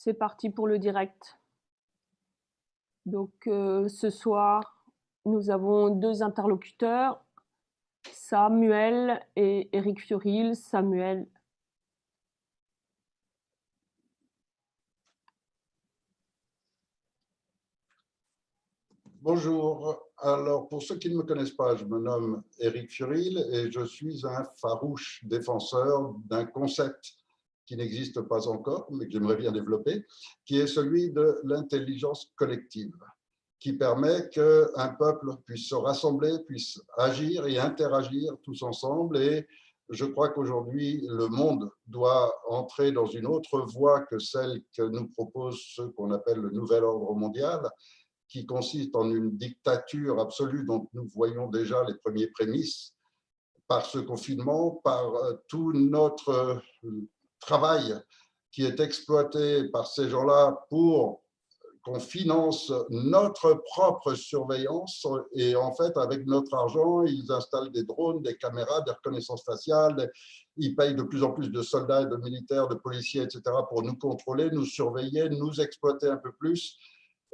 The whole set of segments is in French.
C'est parti pour le direct. Donc, ce soir, nous avons 2 interlocuteurs, Samuel et Éric Fiorilles. Samuel. Bonjour. Alors, pour ceux qui ne me connaissent pas, je me nomme Éric Fiorilles et je suis un farouche défenseur d'un concept qui n'existe pas encore, mais que j'aimerais bien développer, qui est celui de l'intelligence collective, qui permet qu'un peuple puisse se rassembler, puisse agir et interagir tous ensemble. Et je crois qu'aujourd'hui, le monde doit entrer dans une autre voie que celle que nous propose ce qu'on appelle le nouvel ordre mondial, qui consiste en une dictature absolue dont nous voyons déjà les premiers prémices par ce confinement, par tout notre travail qui est exploité par ces gens-là pour qu'on finance notre propre surveillance. Et en fait, avec notre argent, ils installent des drones, des caméras, des reconnaissances faciales, ils payent de plus en plus de soldats, de militaires, de policiers, etc. pour nous contrôler, nous surveiller, nous exploiter un peu plus.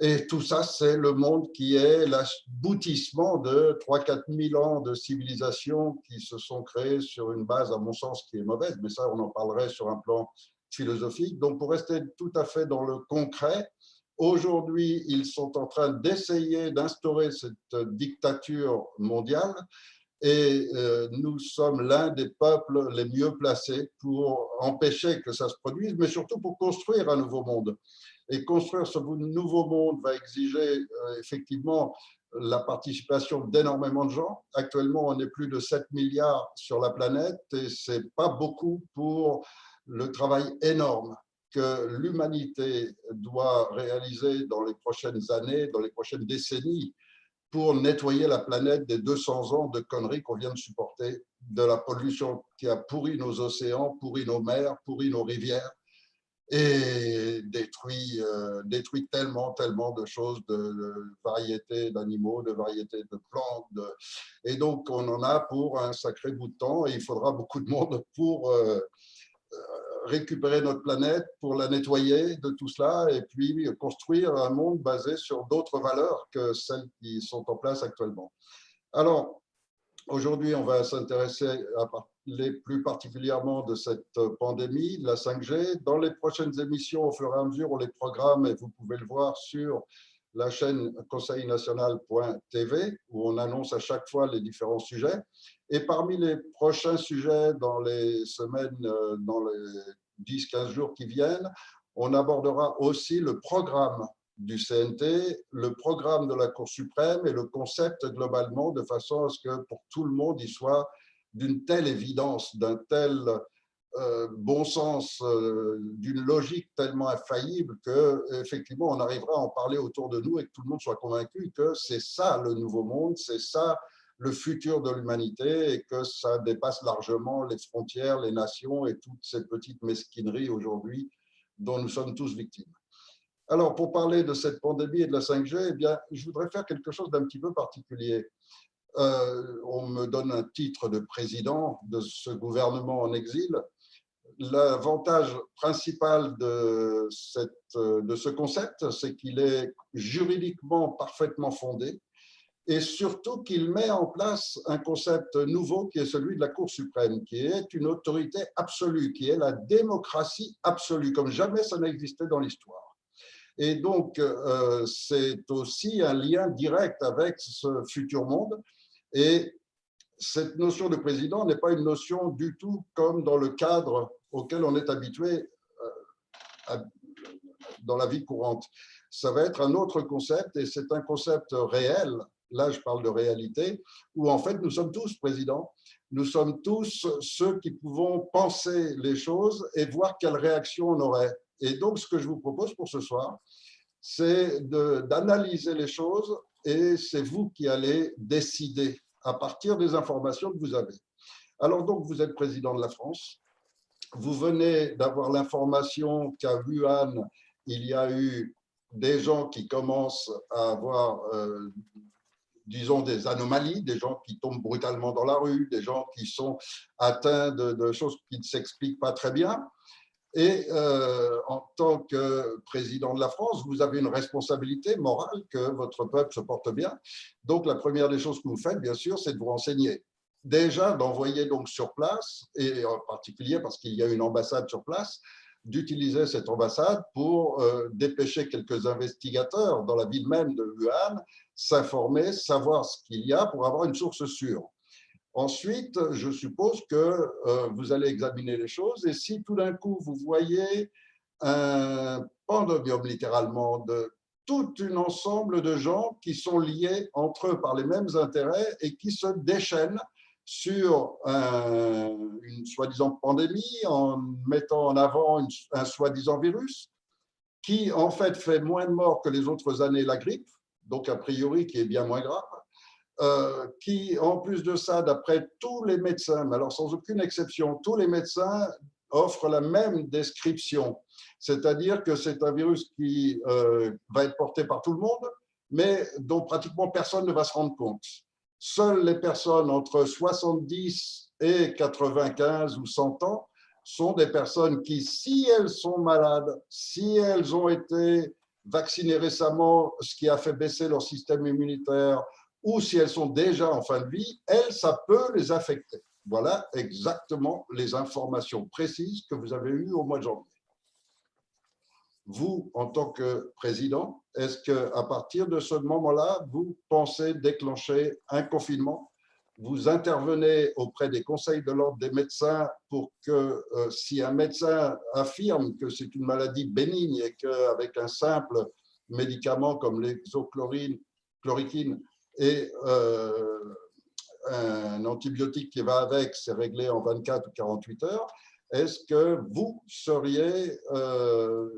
Et tout ça, c'est le monde qui est l'aboutissement de 3 000 à 4 000 ans de civilisation qui se sont créées sur une base, à mon sens, qui est mauvaise, mais ça, on en parlerait sur un plan philosophique. Donc, pour rester tout à fait dans le concret, aujourd'hui, ils sont en train d'essayer d'instaurer cette dictature mondiale et nous sommes l'un des peuples les mieux placés pour empêcher que ça se produise, mais surtout pour construire un nouveau monde. Et construire ce nouveau monde va exiger effectivement la participation d'énormément de gens. Actuellement, on est plus de 7 milliards sur la planète et ce n'est pas beaucoup pour le travail énorme que l'humanité doit réaliser dans les prochaines années, dans les prochaines décennies, pour nettoyer la planète des 200 ans de conneries qu'on vient de supporter, de la pollution qui a pourri nos océans, pourri nos mers, pourri nos rivières, et détruit tellement de choses, de variétés d'animaux, de variétés de plantes. Et donc, on en a pour un sacré bout de temps et il faudra beaucoup de monde pour récupérer notre planète, pour la nettoyer de tout cela et puis construire un monde basé sur d'autres valeurs que celles qui sont en place actuellement. Alors, aujourd'hui, on va s'intéresser à parler plus particulièrement de cette pandémie, de la 5G. Dans les prochaines émissions, au fur et à mesure, on les programme et vous pouvez le voir sur la chaîne conseilnational.tv où on annonce à chaque fois les différents sujets. Et parmi les prochains sujets dans les semaines, dans les 10-15 jours qui viennent, on abordera aussi le programme du CNT, le programme de la Cour suprême et le concept globalement, de façon à ce que pour tout le monde, il soit d'une telle évidence, d'un tel bon sens, d'une logique tellement infaillible qu'effectivement, on arrivera à en parler autour de nous et que tout le monde soit convaincu que c'est ça le nouveau monde, c'est ça le futur de l'humanité et que ça dépasse largement les frontières, les nations et toutes ces petites mesquineries aujourd'hui dont nous sommes tous victimes. Alors, pour parler de cette pandémie et de la 5G, eh bien, je voudrais faire quelque chose d'un petit peu particulier. On me donne un titre de président de ce gouvernement en exil. L'avantage principal de ce concept, c'est qu'il est juridiquement parfaitement fondé et surtout qu'il met en place un concept nouveau qui est celui de la Cour suprême, qui est une autorité absolue, qui est la démocratie absolue, comme jamais ça n'a existé dans l'histoire. Et donc, c'est aussi un lien direct avec ce futur monde. Et cette notion de président n'est pas une notion du tout comme dans le cadre auquel on est habitué dans la vie courante. Ça va être un autre concept et c'est un concept réel. Là, je parle de réalité, où en fait, nous sommes tous présidents. Nous sommes tous ceux qui pouvons penser les choses et voir quelle réaction on aurait. Et donc, ce que je vous propose pour ce soir, c'est d'analyser les choses et c'est vous qui allez décider à partir des informations que vous avez. Alors donc, vous êtes président de la France. Vous venez d'avoir l'information qu'à Wuhan, il y a eu des gens qui commencent à avoir, disons, des anomalies, des gens qui tombent brutalement dans la rue, des gens qui sont atteints de choses qui ne s'expliquent pas très bien. Et en tant que président de la France, vous avez une responsabilité morale que votre peuple se porte bien. Donc, la première des choses que vous faites, bien sûr, c'est de vous renseigner. Déjà, d'envoyer donc sur place, et en particulier parce qu'il y a une ambassade sur place, d'utiliser cette ambassade pour dépêcher quelques investigateurs dans la ville même de Wuhan, s'informer, savoir ce qu'il y a pour avoir une source sûre. Ensuite, je suppose que vous allez examiner les choses et si tout d'un coup vous voyez un pandemonium littéralement de tout un ensemble de gens qui sont liés entre eux par les mêmes intérêts et qui se déchaînent sur une soi-disant pandémie en mettant en avant un soi-disant virus qui en fait moins de morts que les autres années la grippe, donc a priori qui est bien moins grave. Qui, en plus de ça, d'après tous les médecins, mais alors sans aucune exception, tous les médecins offrent la même description, c'est-à-dire que c'est un virus qui va être porté par tout le monde, mais dont pratiquement personne ne va se rendre compte. Seules les personnes entre 70 et 95 ou 100 ans sont des personnes qui, si elles sont malades, si elles ont été vaccinées récemment, ce qui a fait baisser leur système immunitaire, ou si elles sont déjà en fin de vie, elles, ça peut les affecter. Voilà exactement les informations précises que vous avez eues au mois de janvier. Vous, en tant que président, est-ce qu'à partir de ce moment-là, vous pensez déclencher un confinement? Vous intervenez auprès des conseils de l'ordre des médecins pour que si un médecin affirme que c'est une maladie bénigne et qu'avec un simple médicament comme l'hexochloroquine et un antibiotique qui va avec, c'est réglé en 24 ou 48 heures, est-ce que vous seriez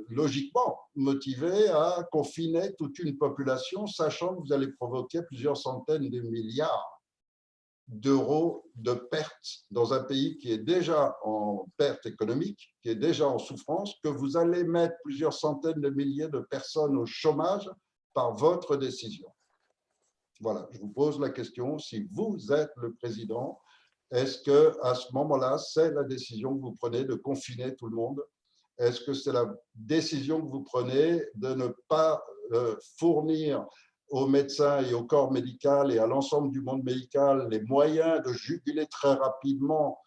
logiquement motivé à confiner toute une population, sachant que vous allez provoquer plusieurs centaines de milliards d'euros de pertes dans un pays qui est déjà en perte économique, qui est déjà en souffrance, que vous allez mettre plusieurs centaines de milliers de personnes au chômage par votre décision? Voilà, je vous pose la question, si vous êtes le président, est-ce qu'à ce moment-là, c'est la décision que vous prenez de confiner tout le monde? Est-ce que c'est la décision que vous prenez de ne pas fournir aux médecins et au corps médical et à l'ensemble du monde médical les moyens de juguler très rapidement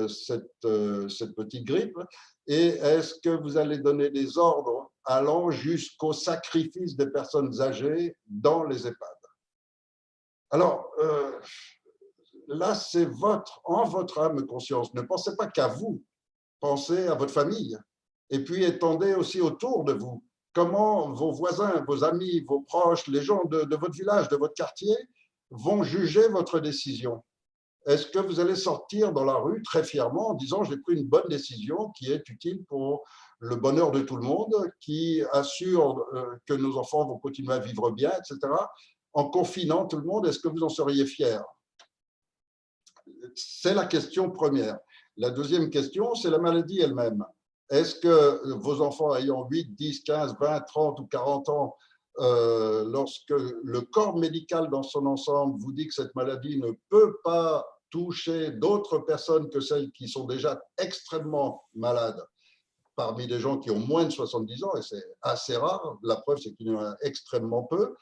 cette petite grippe? Et est-ce que vous allez donner des ordres allant jusqu'au sacrifice des personnes âgées dans les EHPAD? Alors, là, c'est en votre âme et conscience. Ne pensez pas qu'à vous, pensez à votre famille. Et puis, étendez aussi autour de vous. Comment vos voisins, vos amis, vos proches, les gens de votre village, de votre quartier, vont juger votre décision? Est-ce que vous allez sortir dans la rue très fièrement en disant « j'ai pris une bonne décision qui est utile pour le bonheur de tout le monde, qui assure que nos enfants vont continuer à vivre bien, etc. » En confinant tout le monde, est-ce que vous en seriez fier? C'est la question première. La deuxième question, c'est la maladie elle-même. Est-ce que vos enfants ayant 8, 10, 15, 20, 30 ou 40 ans, lorsque le corps médical dans son ensemble vous dit que cette maladie ne peut pas toucher d'autres personnes que celles qui sont déjà extrêmement malades, parmi des gens qui ont moins de 70 ans, et c'est assez rare, la preuve c'est qu'il y en a extrêmement peu,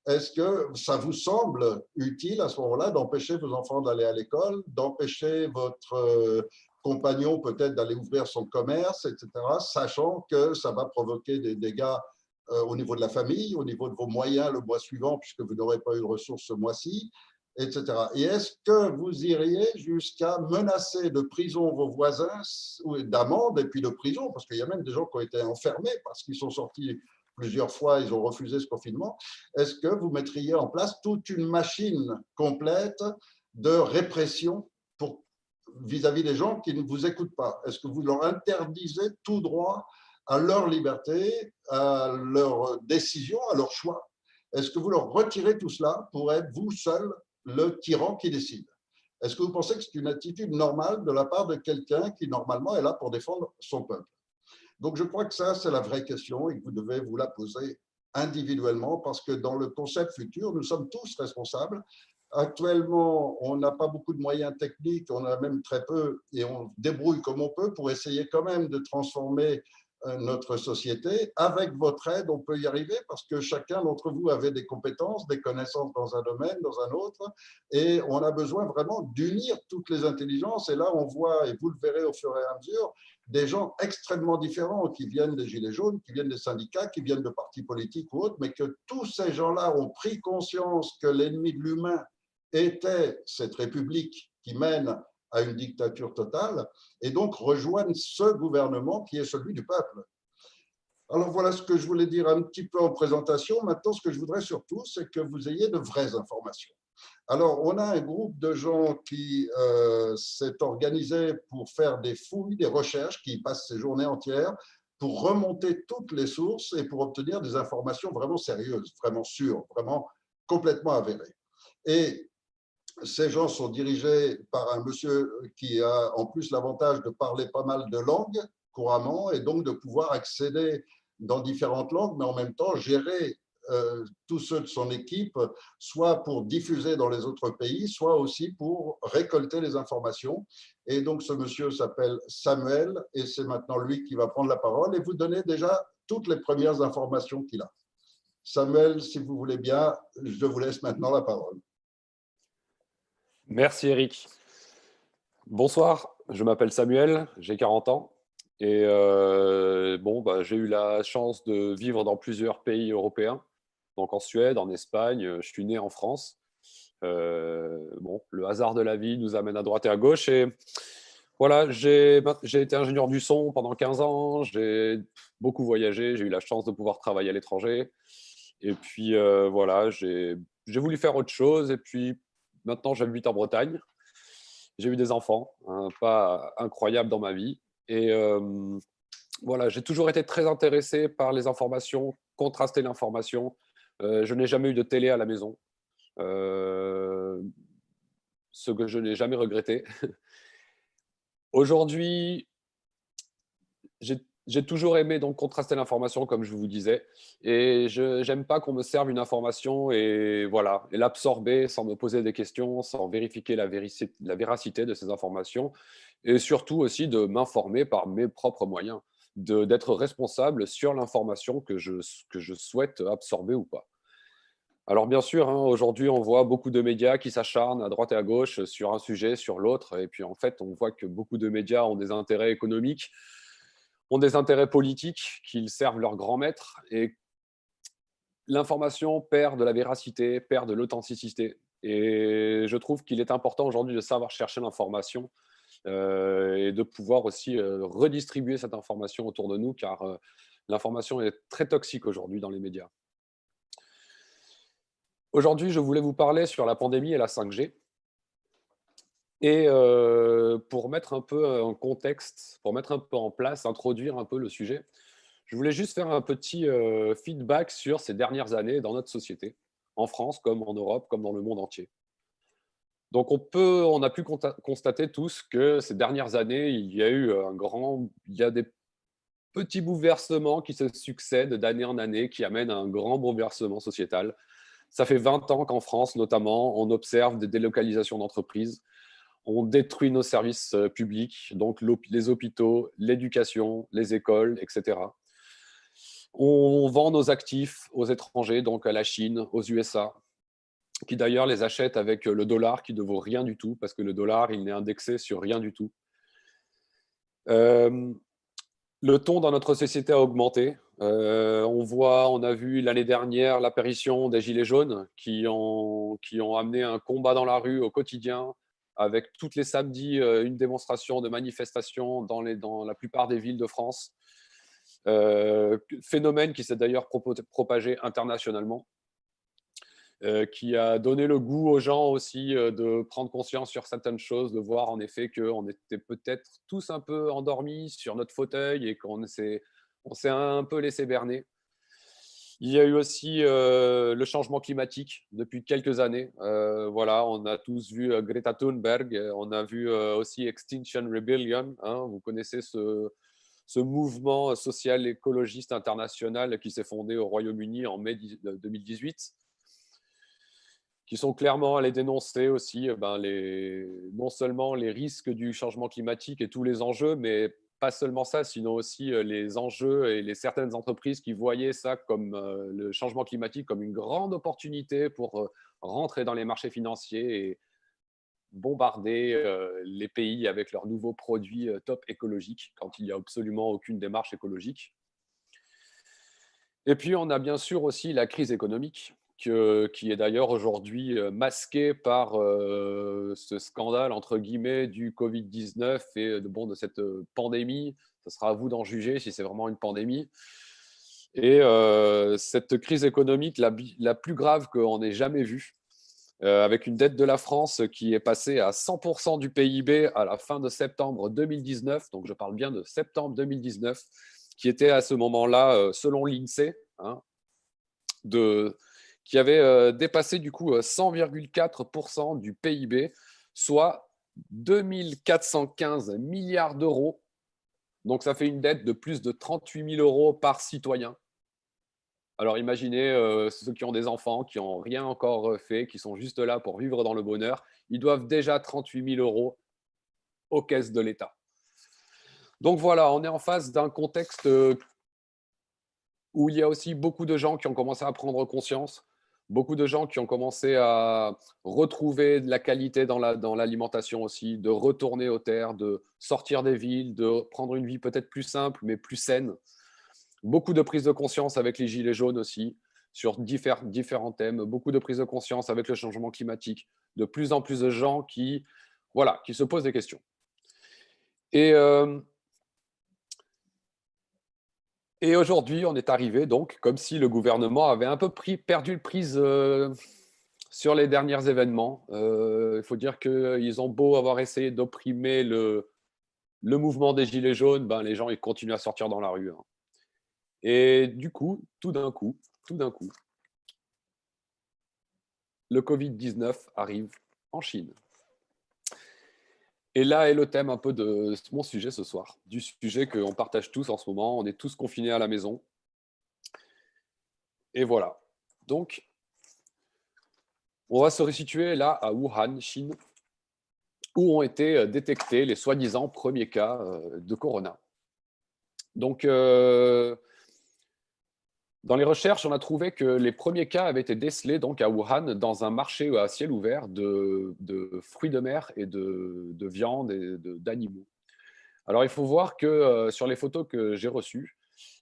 est-ce que ça vous semble utile à ce moment-là d'empêcher vos enfants d'aller à l'école, d'empêcher votre compagnon peut-être d'aller ouvrir son commerce, etc., sachant que ça va provoquer des dégâts au niveau de la famille, au niveau de vos moyens le mois suivant, puisque vous n'aurez pas eu de ressources ce mois-ci, etc. Et est-ce que vous iriez jusqu'à menacer de prison vos voisins, ou d'amende et puis de prison, parce qu'il y a même des gens qui ont été enfermés parce qu'ils sont sortis plusieurs fois, ils ont refusé ce confinement. Est-ce que vous mettriez en place toute une machine complète de répression vis-à-vis des gens qui ne vous écoutent pas? Est-ce que vous leur interdisez tout droit à leur liberté, à leur décision, à leur choix? Est-ce que vous leur retirez tout cela pour être vous seul le tyran qui décide? Est-ce que vous pensez que c'est une attitude normale de la part de quelqu'un qui, normalement, est là pour défendre son peuple? Donc, je crois que ça, c'est la vraie question et que vous devez vous la poser individuellement parce que dans le concept futur, nous sommes tous responsables Actuellement, on n'a pas beaucoup de moyens techniques, on a même très peu, et on débrouille comme on peut pour essayer quand même de transformer notre société. Avec votre aide, on peut y arriver parce que chacun d'entre vous avait des compétences, des connaissances dans un domaine, dans un autre, et on a besoin vraiment d'unir toutes les intelligences. Et là, on voit, et vous le verrez au fur et à mesure, des gens extrêmement différents qui viennent des Gilets jaunes, qui viennent des syndicats, qui viennent de partis politiques ou autres, mais que tous ces gens-là ont pris conscience que l'ennemi de l'humain était cette république qui mène à une dictature totale, et donc rejoignent ce gouvernement qui est celui du peuple. Alors voilà ce que je voulais dire un petit peu en présentation. Maintenant, ce que je voudrais surtout, c'est que vous ayez de vraies informations. Alors, on a un groupe de gens qui s'est organisé pour faire des fouilles, des recherches, qui passent ces journées entières pour remonter toutes les sources et pour obtenir des informations vraiment sérieuses, vraiment sûres, vraiment complètement avérées. Et ces gens sont dirigés par un monsieur qui a en plus l'avantage de parler pas mal de langues couramment et donc de pouvoir accéder dans différentes langues, mais en même temps gérer tous ceux de son équipe, soit pour diffuser dans les autres pays, soit aussi pour récolter les informations. Et donc ce monsieur s'appelle Samuel et c'est maintenant lui qui va prendre la parole et vous donner déjà toutes les premières informations qu'il a. Samuel, si vous voulez bien, je vous laisse maintenant la parole. Merci Eric. Bonsoir, je m'appelle Samuel, j'ai 40 ans et j'ai eu la chance de vivre dans plusieurs pays européens, donc en Suède, en Espagne, je suis né en France. Le hasard de la vie nous amène à droite et à gauche et voilà, j'ai été ingénieur du son pendant 15 ans, j'ai beaucoup voyagé, j'ai eu la chance de pouvoir travailler à l'étranger et puis j'ai voulu faire autre chose et puis maintenant j'habite en Bretagne. J'ai eu des enfants, un pas incroyable dans ma vie. Et voilà, j'ai toujours été très intéressé par les informations, contraster l'information. Je n'ai jamais eu de télé à la maison, euh, ce que je n'ai jamais regretté. Aujourd'hui, j'ai toujours aimé donc contraster l'information, comme je vous disais, et je n'aime pas qu'on me serve une information et voilà, et l'absorber sans me poser des questions, sans vérifier la véracité de ces informations, et surtout aussi de m'informer par mes propres moyens, d'être responsable sur l'information que je souhaite absorber ou pas. Alors bien sûr, hein, aujourd'hui, on voit beaucoup de médias qui s'acharnent à droite et à gauche sur un sujet, sur l'autre, et puis en fait, on voit que beaucoup de médias ont des intérêts économiques, ont des intérêts politiques, qu'ils servent leurs grands maîtres, et l'information perd de la véracité, perd de l'authenticité. Et je trouve qu'il est important aujourd'hui de savoir chercher l'information et de pouvoir aussi redistribuer cette information autour de nous, car l'information est très toxique aujourd'hui dans les médias. Aujourd'hui, je voulais vous parler sur la pandémie et la 5G. Et pour mettre un peu en contexte, pour mettre un peu en place, introduire un peu le sujet, je voulais juste faire un petit feedback sur ces dernières années dans notre société, en France comme en Europe, comme dans le monde entier. Donc on a pu constater tous que ces dernières années, il y a des petits bouleversements qui se succèdent d'année en année, qui amènent à un grand bouleversement sociétal. Ça fait 20 ans qu'en France, notamment, on observe des délocalisations d'entreprises. On détruit nos services publics, donc les hôpitaux, l'éducation, les écoles, etc. On vend nos actifs aux étrangers, donc à la Chine, aux USA, qui d'ailleurs les achètent avec le dollar qui ne vaut rien du tout, parce que le dollar, il n'est indexé sur rien du tout. Le ton dans notre société a augmenté. On a vu l'année dernière l'apparition des Gilets jaunes qui ont amené un combat dans la rue au quotidien, avec tous les samedis une démonstration de manifestation dans la plupart des villes de France. Phénomène qui s'est d'ailleurs propagé internationalement, qui a donné le goût aux gens aussi de prendre conscience sur certaines choses, de voir en effet qu'on était peut-être tous un peu endormis sur notre fauteuil et on s'est un peu laissé berner. Il y a eu aussi le changement climatique depuis quelques années. Voilà, on a tous vu Greta Thunberg, on a vu aussi Extinction Rebellion. Hein, vous connaissez ce mouvement social écologiste international qui s'est fondé au Royaume-Uni en mai 2018, qui sont clairement allés dénoncer aussi non seulement les risques du changement climatique et tous les enjeux, mais pas seulement ça, sinon aussi les enjeux et certaines entreprises qui voyaient ça comme le changement climatique comme une grande opportunité pour rentrer dans les marchés financiers et bombarder les pays avec leurs nouveaux produits top écologiques quand il n'y a absolument aucune démarche écologique. Et puis, on a bien sûr aussi la crise économique, qui est d'ailleurs aujourd'hui masquée par ce scandale, entre guillemets, du Covid-19 et de cette pandémie. Ce sera à vous d'en juger si c'est vraiment une pandémie. Et cette crise économique, la plus grave qu'on ait jamais vue, avec une dette de la France qui est passée à 100% du PIB à la fin de septembre 2019, donc je parle bien de septembre 2019, qui était à ce moment-là, selon l'INSEE, hein, qui avait dépassé du coup 100,4% du PIB, soit 2415 milliards d'euros. Donc ça fait une dette de plus de 38 000 euros par citoyen. Alors imaginez ceux qui ont des enfants, qui n'ont rien encore fait, qui sont juste là pour vivre dans le bonheur, ils doivent déjà 38 000 euros aux caisses de l'État. Donc voilà, on est en face d'un contexte où il y a aussi beaucoup de gens qui ont commencé à prendre conscience, beaucoup de gens qui ont commencé à retrouver de la qualité dans l'alimentation aussi, de retourner aux terres, de sortir des villes, de prendre une vie peut-être plus simple, mais plus saine. Beaucoup de prise de conscience avec les gilets jaunes aussi, sur différents thèmes, beaucoup de prise de conscience avec le changement climatique, de plus en plus de gens qui se posent des questions. Et aujourd'hui, on est arrivé donc comme si le gouvernement avait un peu perdu le prise sur les derniers événements. Il faut dire qu'ils ont beau avoir essayé d'opprimer le mouvement des Gilets jaunes, les gens ils continuent à sortir dans la rue. Hein. Et du coup, tout d'un coup, le Covid-19 arrive en Chine. Et là est le thème un peu de mon sujet ce soir, du sujet qu'on partage tous en ce moment. On est tous confinés à la maison. Et voilà. Donc, on va se resituer là à Wuhan, Chine, où ont été détectés les soi-disant premiers cas de corona. Donc, dans les recherches, on a trouvé que les premiers cas avaient été décelés donc à Wuhan dans un marché à ciel ouvert de fruits de mer et de viande et d'animaux. Alors, il faut voir que sur les photos que j'ai reçues,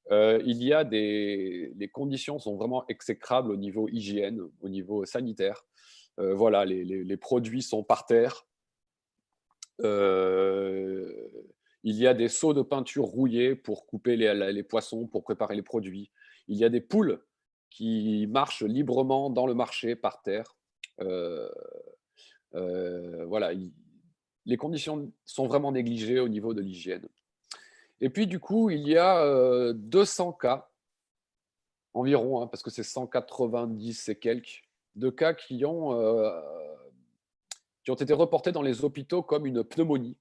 les conditions sont vraiment exécrables au niveau hygiène, au niveau sanitaire. Voilà, les produits sont par terre. Il y a des seaux de peinture rouillés pour couper les poissons, pour préparer les produits. Il y a des poules qui marchent librement dans le marché par terre. Voilà, les conditions sont vraiment négligées au niveau de l'hygiène. Et puis du coup, il y a 200 cas environ, hein, parce que c'est 190 et quelques, de cas qui ont été reportés dans les hôpitaux comme une pneumonie.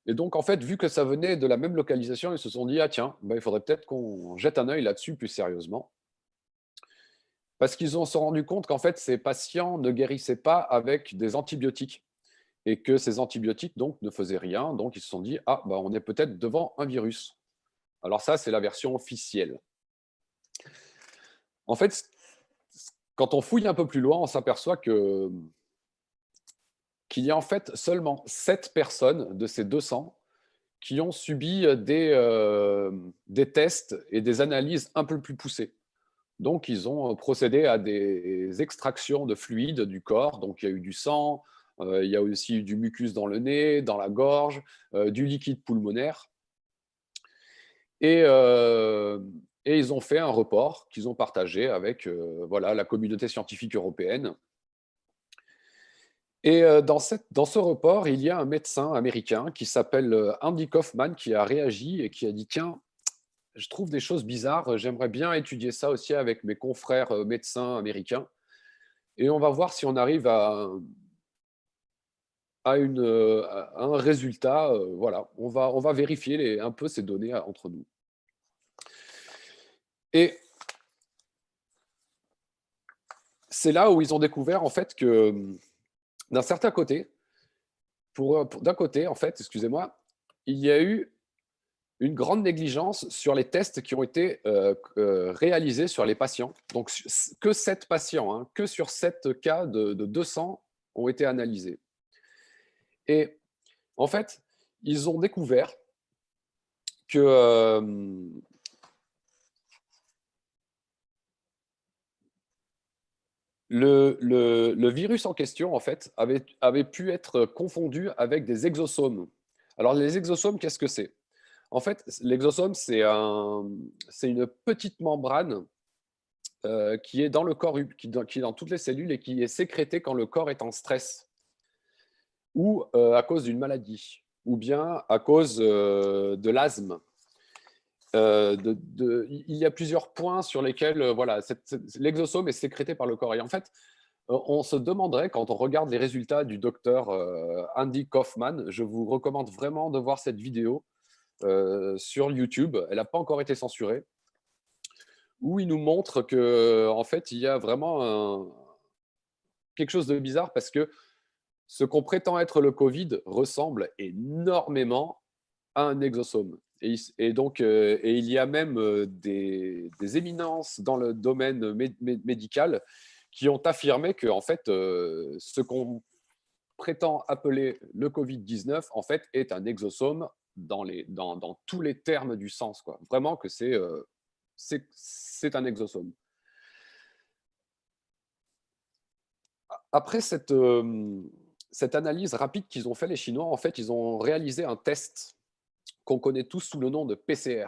Et donc, en fait, vu que ça venait de la même localisation, ils se sont dit, ah tiens, il faudrait peut-être qu'on jette un œil là-dessus plus sérieusement. Parce qu'ils se sont rendus compte qu'en fait, ces patients ne guérissaient pas avec des antibiotiques. Et que ces antibiotiques, donc, ne faisaient rien. Donc, ils se sont dit, ah, on est peut-être devant un virus. Alors ça, c'est la version officielle. En fait, quand on fouille un peu plus loin, on s'aperçoit qu'il y a en fait seulement 7 personnes de ces 200 qui ont subi des tests et des analyses un peu plus poussées. Donc, ils ont procédé à des extractions de fluides du corps. Donc, il y a eu du sang, il y a aussi eu du mucus dans le nez, dans la gorge, du liquide pulmonaire. Et ils ont fait un report qu'ils ont partagé avec la communauté scientifique européenne. Et dans ce report, il y a un médecin américain qui s'appelle Andy Kaufman qui a réagi et qui a dit « Tiens, je trouve des choses bizarres, j'aimerais bien étudier ça aussi avec mes confrères médecins américains. Et on va voir si on arrive à un résultat. Voilà, on va vérifier un peu ces données entre nous. » Et c'est là où ils ont découvert en fait que d'un certain côté, d'un côté, en fait, excusez-moi, il y a eu une grande négligence sur les tests qui ont été réalisés sur les patients. Donc, que 7 patients, hein, que sur 7 cas de 200 ont été analysés. Et en fait, ils ont découvert que le virus en question, en fait, avait pu être confondu avec des exosomes. Alors, les exosomes, qu'est-ce que c'est? En fait, l'exosome, c'est une petite membrane qui est dans le corps, qui est dans toutes les cellules et qui est sécrétée quand le corps est en stress ou à cause d'une maladie ou bien à cause de l'asthme. Il y a plusieurs points sur lesquels voilà, l'exosome est sécrété par le corps. Et en fait, on se demanderait, quand on regarde les résultats du docteur Andy Kaufman, je vous recommande vraiment de voir cette vidéo sur YouTube, elle n'a pas encore été censurée, où il nous montre que en fait, il y a vraiment quelque chose de bizarre parce que ce qu'on prétend être le Covid ressemble énormément à un exosome. Et donc, et il y a même des éminences dans le domaine médical qui ont affirmé que en fait, ce qu'on prétend appeler le Covid-19, en fait, est un exosome dans tous les termes du sens, quoi. Vraiment que c'est un exosome. Après cette analyse rapide qu'ils ont fait, les Chinois, en fait, ils ont réalisé un test qu'on connaît tous sous le nom de PCR.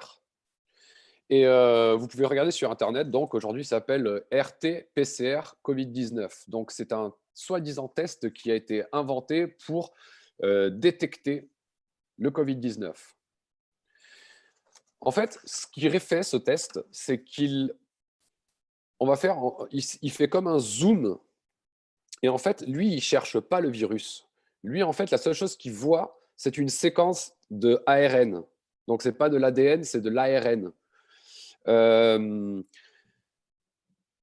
Et vous pouvez regarder sur Internet, donc aujourd'hui, ça s'appelle RT-PCR Covid-19. Donc, c'est un soi-disant test qui a été inventé pour détecter le Covid-19. En fait, ce qui fait ce test, c'est il fait comme un zoom. Et en fait, lui, il ne cherche pas le virus. Lui, en fait, la seule chose qu'il voit, c'est une séquence de ARN. Donc, ce n'est pas de l'ADN, c'est de l'ARN.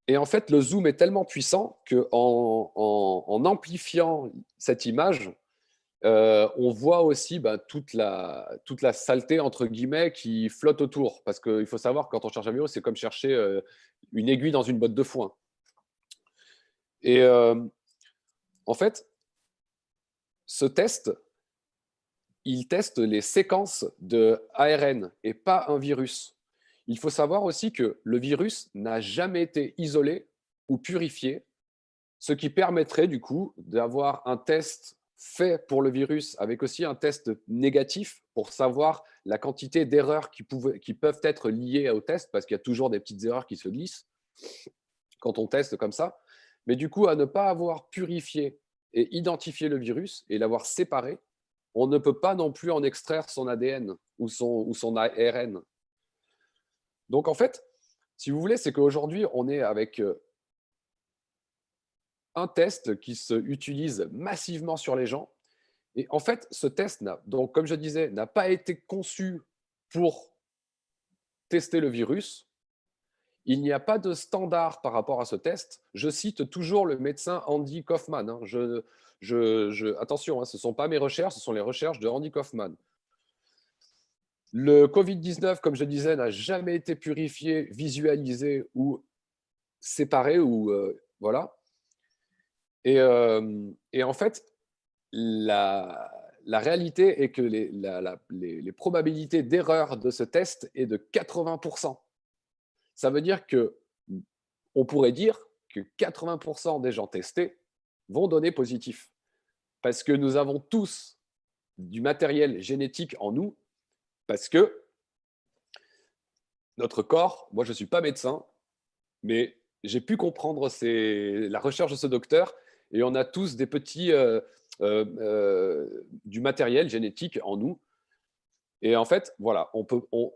Et en fait, le zoom est tellement puissant qu'en amplifiant cette image, on voit aussi toute la saleté, entre guillemets, qui flotte autour. Parce qu'il faut savoir que quand on cherche un virus, c'est comme chercher une aiguille dans une botte de foin. Et en fait, ce test, il teste les séquences de ARN et pas un virus. Il faut savoir aussi que le virus n'a jamais été isolé ou purifié, ce qui permettrait du coup d'avoir un test fait pour le virus avec aussi un test négatif pour savoir la quantité d'erreurs qui peuvent être liées au test, parce qu'il y a toujours des petites erreurs qui se glissent quand on teste comme ça. Mais du coup, à ne pas avoir purifié et identifié le virus et l'avoir séparé, on ne peut pas non plus en extraire son ADN ou son ARN. Donc en fait, si vous voulez, c'est qu'aujourd'hui, on est avec un test qui se utilise massivement sur les gens. Et en fait, ce test, donc, comme je disais, n'a pas été conçu pour tester le virus. Il n'y a pas de standard par rapport à ce test. Je cite toujours le médecin Andy Kaufman. Hein. Attention, hein, ce ne sont pas mes recherches, ce sont les recherches de Andy Kaufman. Le Covid-19, comme je disais, n'a jamais été purifié, visualisé ou séparé. Voilà. Et en fait, la réalité est que les probabilités d'erreur de ce test est de 80%. Ça veut dire qu'on pourrait dire que 80% des gens testés vont donner positif. Parce que nous avons tous du matériel génétique en nous, parce que notre corps, moi je ne suis pas médecin, mais j'ai pu comprendre la recherche de ce docteur, et on a tous des petits du matériel génétique en nous. Et en fait, voilà,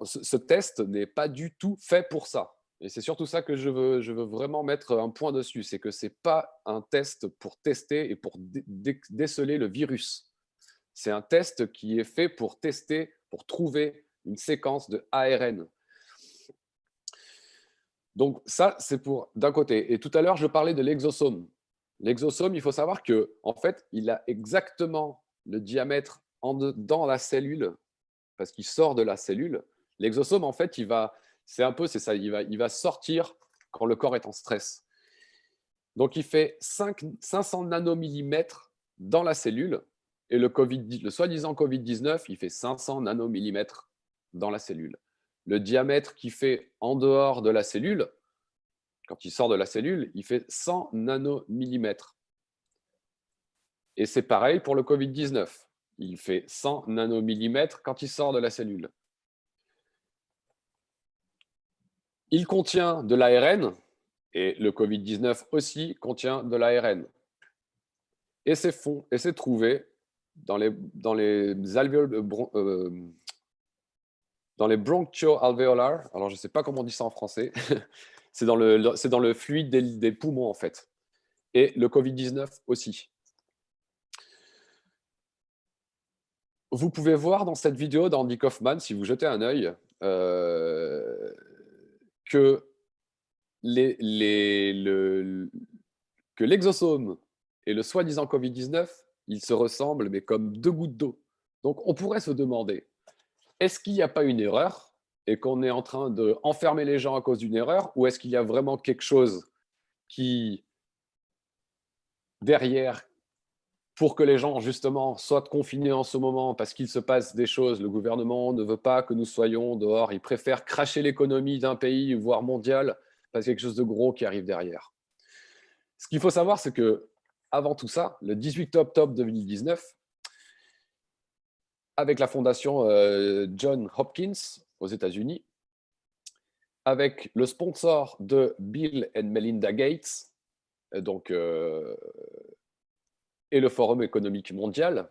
ce test n'est pas du tout fait pour ça. Et c'est surtout ça que je veux vraiment mettre un point dessus, c'est que ce n'est pas un test pour tester et pour déceler le virus. C'est un test qui est fait pour tester, pour trouver une séquence de ARN. Donc ça, c'est pour d'un côté. Et tout à l'heure, je parlais de l'exosome. L'exosome, il faut savoir que en fait, il a exactement le diamètre dans la cellule, parce qu'il sort de la cellule. L'exosome, en fait, c'est ça, il va sortir quand le corps est en stress. Donc, il fait 500 nanomillimètres dans la cellule, et le soi-disant Covid-19, il fait 500 nanomillimètres dans la cellule. Le diamètre qu'il fait en dehors de la cellule, quand il sort de la cellule, il fait 100 nanomillimètres. Et c'est pareil pour le Covid-19. Il fait 100 nanomillimètres quand il sort de la cellule. Il contient de l'ARN, et le Covid-19 aussi contient de l'ARN. Et c'est trouvé dans les bronchioalvéolaires. Alors, je ne sais pas comment on dit ça en français. C'est dans le fluide des poumons, en fait. Et le Covid-19 aussi. Vous pouvez voir dans cette vidéo d'Andy Kaufman, si vous jetez un œil, que l'exosome et le soi-disant Covid-19, ils se ressemblent, mais comme deux gouttes d'eau. Donc, on pourrait se demander, est-ce qu'il n'y a pas une erreur et qu'on est en train d'enfermer les gens à cause d'une erreur, ou est-ce qu'il y a vraiment quelque chose qui, derrière, pour que les gens, justement, soient confinés en ce moment parce qu'il se passe des choses, le gouvernement ne veut pas que nous soyons dehors, il préfère cracher l'économie d'un pays, voire mondial, parce qu'il y a quelque chose de gros qui arrive derrière. Ce qu'il faut savoir, c'est que avant tout ça, le 18 octobre 2019, avec la fondation Johns Hopkins aux États-Unis, avec le sponsor de Bill and Melinda Gates, donc, et le Forum économique mondial,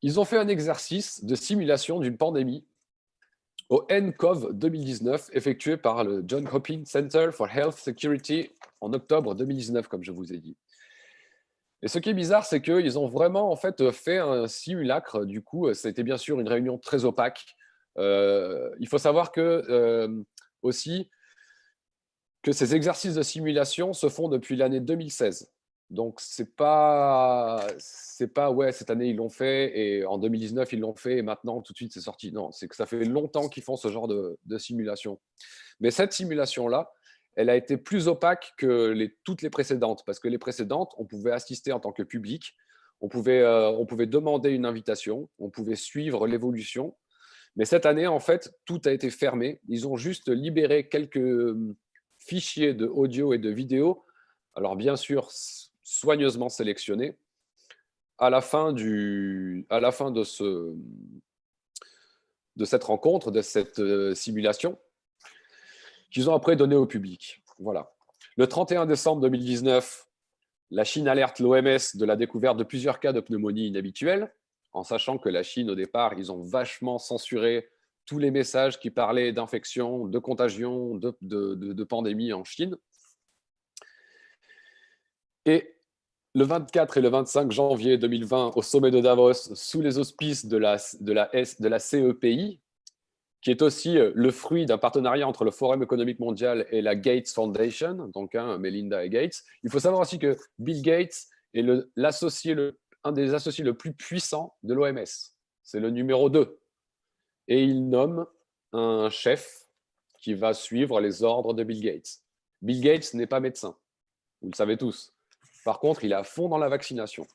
ils ont fait un exercice de simulation d'une pandémie au nCoV 2019, effectué par le Johns Hopkins Center for Health Security en octobre 2019, comme je vous ai dit. Et ce qui est bizarre, c'est qu'ils ont vraiment en fait fait un simulacre. Du coup, c'était bien sûr une réunion très opaque. Il faut savoir que aussi que ces exercices de simulation se font depuis l'année 2016. Donc c'est pas ouais, cette année ils l'ont fait et en 2019 ils l'ont fait et maintenant tout de suite c'est sorti. Non, c'est que ça fait longtemps qu'ils font ce genre de simulation. Mais cette simulation là, elle a été plus opaque que toutes les précédentes, parce que les précédentes, on pouvait assister en tant que public, on pouvait demander une invitation, on pouvait suivre l'évolution. Mais cette année, en fait, tout a été fermé. Ils ont juste libéré quelques fichiers de audio et de vidéo, alors bien sûr soigneusement sélectionnés, à la fin de cette rencontre, de cette simulation, qu'ils ont après donné au public. Voilà. Le 31 décembre 2019, la Chine alerte l'OMS de la découverte de plusieurs cas de pneumonie inhabituelle, en sachant que la Chine, au départ, ils ont vachement censuré tous les messages qui parlaient d'infection, de contagion, de pandémie en Chine. Et le 24 et le 25 janvier 2020, au sommet de Davos, sous les auspices de la CEPI, qui est aussi le fruit d'un partenariat entre le Forum économique mondial et la Gates Foundation, donc Melinda et Gates. Il faut savoir aussi que Bill Gates est un des associés le plus puissants de l'OMS. C'est le numéro 2. Et il nomme un chef qui va suivre les ordres de Bill Gates. Bill Gates n'est pas médecin, vous le savez tous. Par contre, il est à fond dans la vaccination.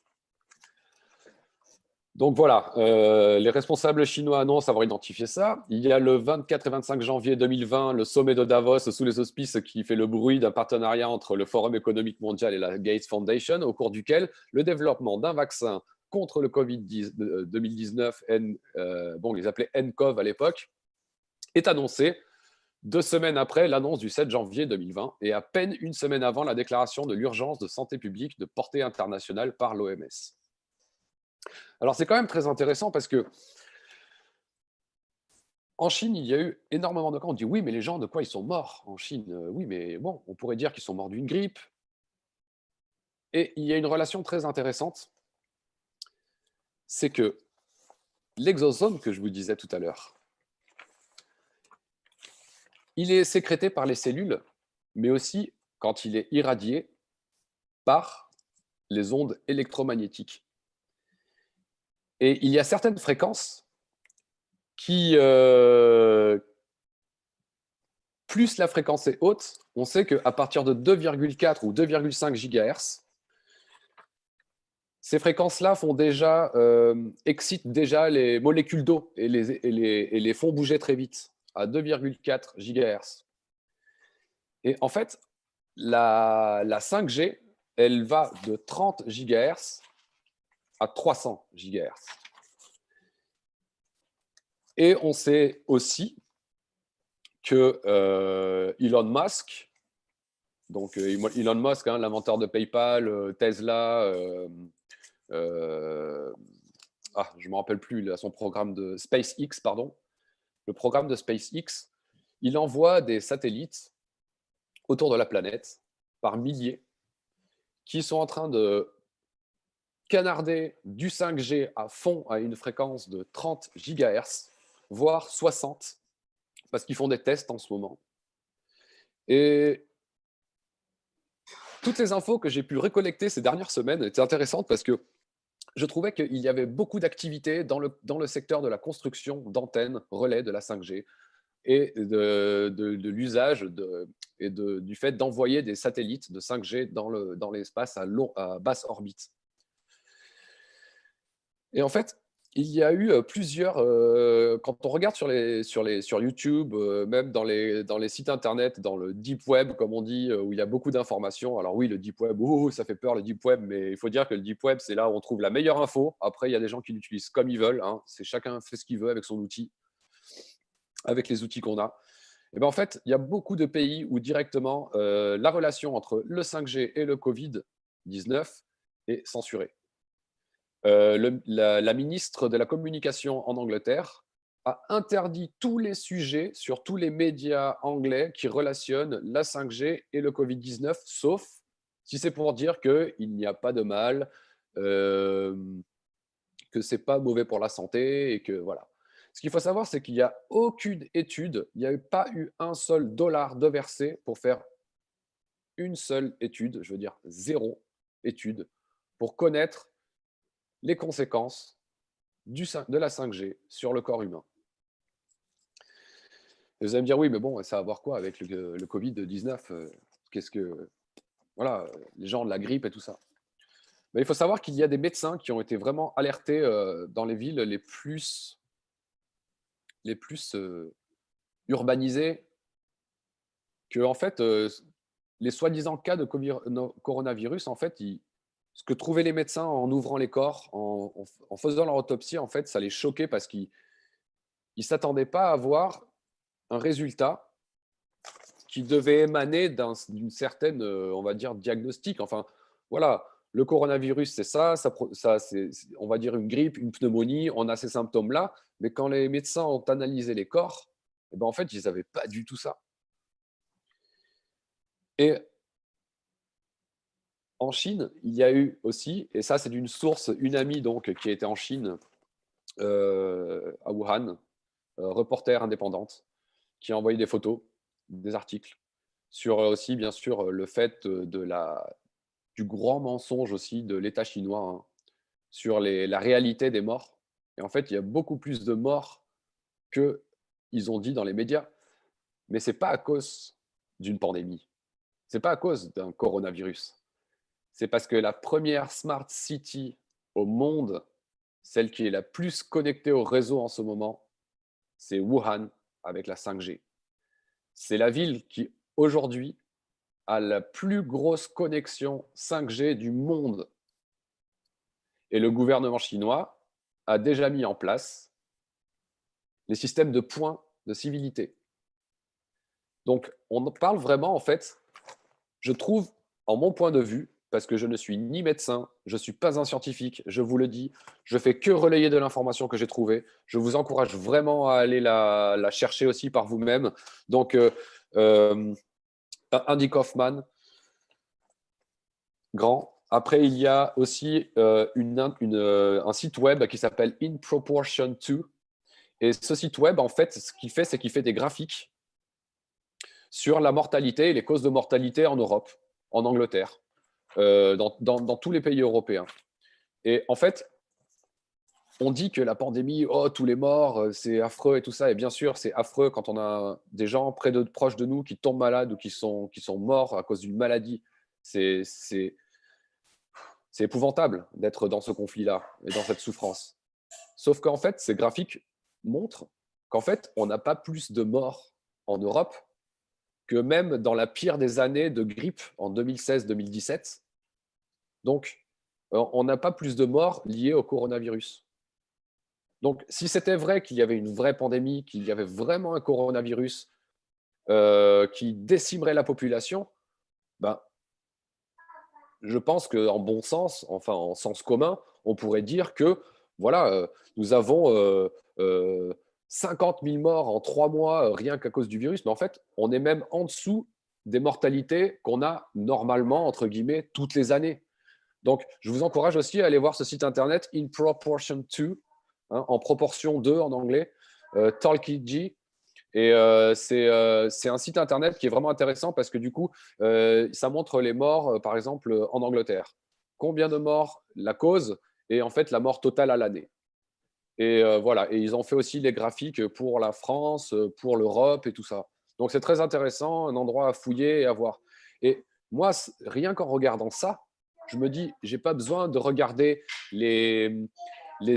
Donc voilà, les responsables chinois annoncent avoir identifié ça. Il y a le 24 et 25 janvier 2020, le sommet de Davos sous les auspices qui fait le bruit d'un partenariat entre le Forum économique mondial et la Gates Foundation, au cours duquel le développement d'un vaccin contre le Covid-2019, ils appelaient nCoV à l'époque, est annoncé 2 semaines après l'annonce du 7 janvier 2020 et à peine une semaine avant la déclaration de l'urgence de santé publique de portée internationale par l'OMS. Alors, c'est quand même très intéressant parce que en Chine, il y a eu énormément de cas. On dit oui, mais les gens, de quoi ils sont morts en Chine? Oui, mais bon, on pourrait dire qu'ils sont morts d'une grippe. Et il y a une relation très intéressante, c'est que l'exosome que je vous disais tout à l'heure, il est sécrété par les cellules, mais aussi quand il est irradié par les ondes électromagnétiques. Et il y a certaines fréquences qui, plus la fréquence est haute, on sait qu'à partir de 2,4 ou 2,5 GHz, ces fréquences-là excitent déjà les molécules d'eau et les font bouger très vite, à 2,4 GHz. Et en fait, la 5G, elle va de 30 GHz à 300 GHz. Et on sait aussi que Elon Musk, donc Elon Musk, hein, l'inventeur de PayPal, Tesla, je ne me rappelle plus, il a son programme de SpaceX, pardon. Le programme de SpaceX, il envoie des satellites autour de la planète par milliers qui sont en train de canarder du 5G à fond à une fréquence de 30 GHz, voire 60, parce qu'ils font des tests en ce moment. Et toutes les infos que j'ai pu récollecter ces dernières semaines étaient intéressantes parce que je trouvais qu'il y avait beaucoup d'activités dans le secteur de la construction d'antennes relais de la 5G et de l'usage du fait d'envoyer des satellites de 5G dans l'espace à basse orbite. Et en fait, il y a eu plusieurs, quand on regarde sur YouTube, même dans les sites internet, dans le deep web, comme on dit, où il y a beaucoup d'informations. Alors oui, le deep web, ça fait peur le deep web, mais il faut dire que le deep web, c'est là où on trouve la meilleure info. Après, il y a des gens qui l'utilisent comme ils veulent, hein. Chacun fait ce qu'il veut avec son outil, avec les outils qu'on a. Et ben en fait, il y a beaucoup de pays où directement, la relation entre le 5G et le Covid-19 est censurée. La ministre de la Communication en Angleterre a interdit tous les sujets sur tous les médias anglais qui relationnent la 5G et le Covid-19, sauf si c'est pour dire qu'il n'y a pas de mal, que c'est pas mauvais pour la santé et que voilà. Ce qu'il faut savoir, c'est qu'il n'y a aucune étude, il n'y a pas eu un seul dollar de versé pour faire une seule étude, je veux dire 0 étude, pour connaître les conséquences de la 5G sur le corps humain. Et vous allez me dire, oui, mais bon, ça va voir quoi avec le Covid-19 Qu'est-ce que. Voilà, les gens de la grippe et tout ça. Mais il faut savoir qu'il y a des médecins qui ont été vraiment alertés dans les villes les plus urbanisées, que en fait, les soi-disant cas de coronavirus, en fait, ce que trouvaient les médecins en ouvrant les corps, en faisant leur autopsie, en fait, ça les choquait parce qu'ils ne s'attendaient pas à voir un résultat qui devait émaner d'une certaine, on va dire, diagnostic. Enfin, voilà, le coronavirus, c'est ça c'est, on va dire, une grippe, une pneumonie, on a ces symptômes-là, mais quand les médecins ont analysé les corps, eh ben, en fait, ils n'avaient pas du tout ça. Et en Chine, il y a eu aussi, et ça c'est d'une source, une amie donc, qui était en Chine, à Wuhan, reporter indépendante, qui a envoyé des photos, des articles, sur aussi bien sûr le fait du grand mensonge aussi de l'État chinois, hein, sur la réalité des morts. Et en fait, il y a beaucoup plus de morts qu'ils ont dit dans les médias. Mais ce n'est pas à cause d'une pandémie. Ce n'est pas à cause d'un coronavirus. C'est parce que la première smart city au monde, celle qui est la plus connectée au réseau en ce moment, c'est Wuhan avec la 5G. C'est la ville qui, aujourd'hui, a la plus grosse connexion 5G du monde. Et le gouvernement chinois a déjà mis en place les systèmes de points de civilité. Donc, on parle vraiment, en fait, je trouve, en mon point de vue, parce que je ne suis ni médecin, je ne suis pas un scientifique, je vous le dis, je fais que relayer de l'information que j'ai trouvée. Je vous encourage vraiment à aller la chercher aussi par vous-même. Donc, Andy Kaufman, grand. Après, il y a aussi un site web qui s'appelle In Proportion To. Et ce site web, en fait, ce qu'il fait, c'est qu'il fait des graphiques sur la mortalité et les causes de mortalité en Europe, en Angleterre, dans tous les pays européens. Et en fait, on dit que la pandémie, oh, tous les morts, c'est affreux et tout ça. Et bien sûr, c'est affreux quand on a des gens proches de nous qui tombent malades ou qui sont morts à cause d'une maladie. C'est épouvantable d'être dans ce conflit-là et dans cette souffrance. Sauf qu'en fait, ces graphiques montrent qu'en fait, on n'a pas plus de morts en Europe que même dans la pire des années de grippe en 2016-2017. Donc, on n'a pas plus de morts liées au coronavirus. Donc, si c'était vrai qu'il y avait une vraie pandémie, qu'il y avait vraiment un coronavirus qui décimerait la population, ben, je pense qu'en bon sens, enfin en sens commun, on pourrait dire que voilà, nous avons 50 000 morts en 3 mois rien qu'à cause du virus, mais en fait, on est même en dessous des mortalités qu'on a normalement, entre guillemets, toutes les années. Donc, je vous encourage aussi à aller voir ce site internet, In Proportion To, hein, en proportion 2 en anglais, Talkiji. Et c'est un site internet qui est vraiment intéressant parce que du coup, ça montre les morts, par exemple, en Angleterre. Combien de morts, la cause, et en fait la mort totale à l'année. Et voilà, et ils ont fait aussi les graphiques pour la France, pour l'Europe et tout ça. Donc c'est très intéressant, un endroit à fouiller et à voir. Et moi, rien qu'en regardant ça, je me dis, j'ai pas besoin de regarder les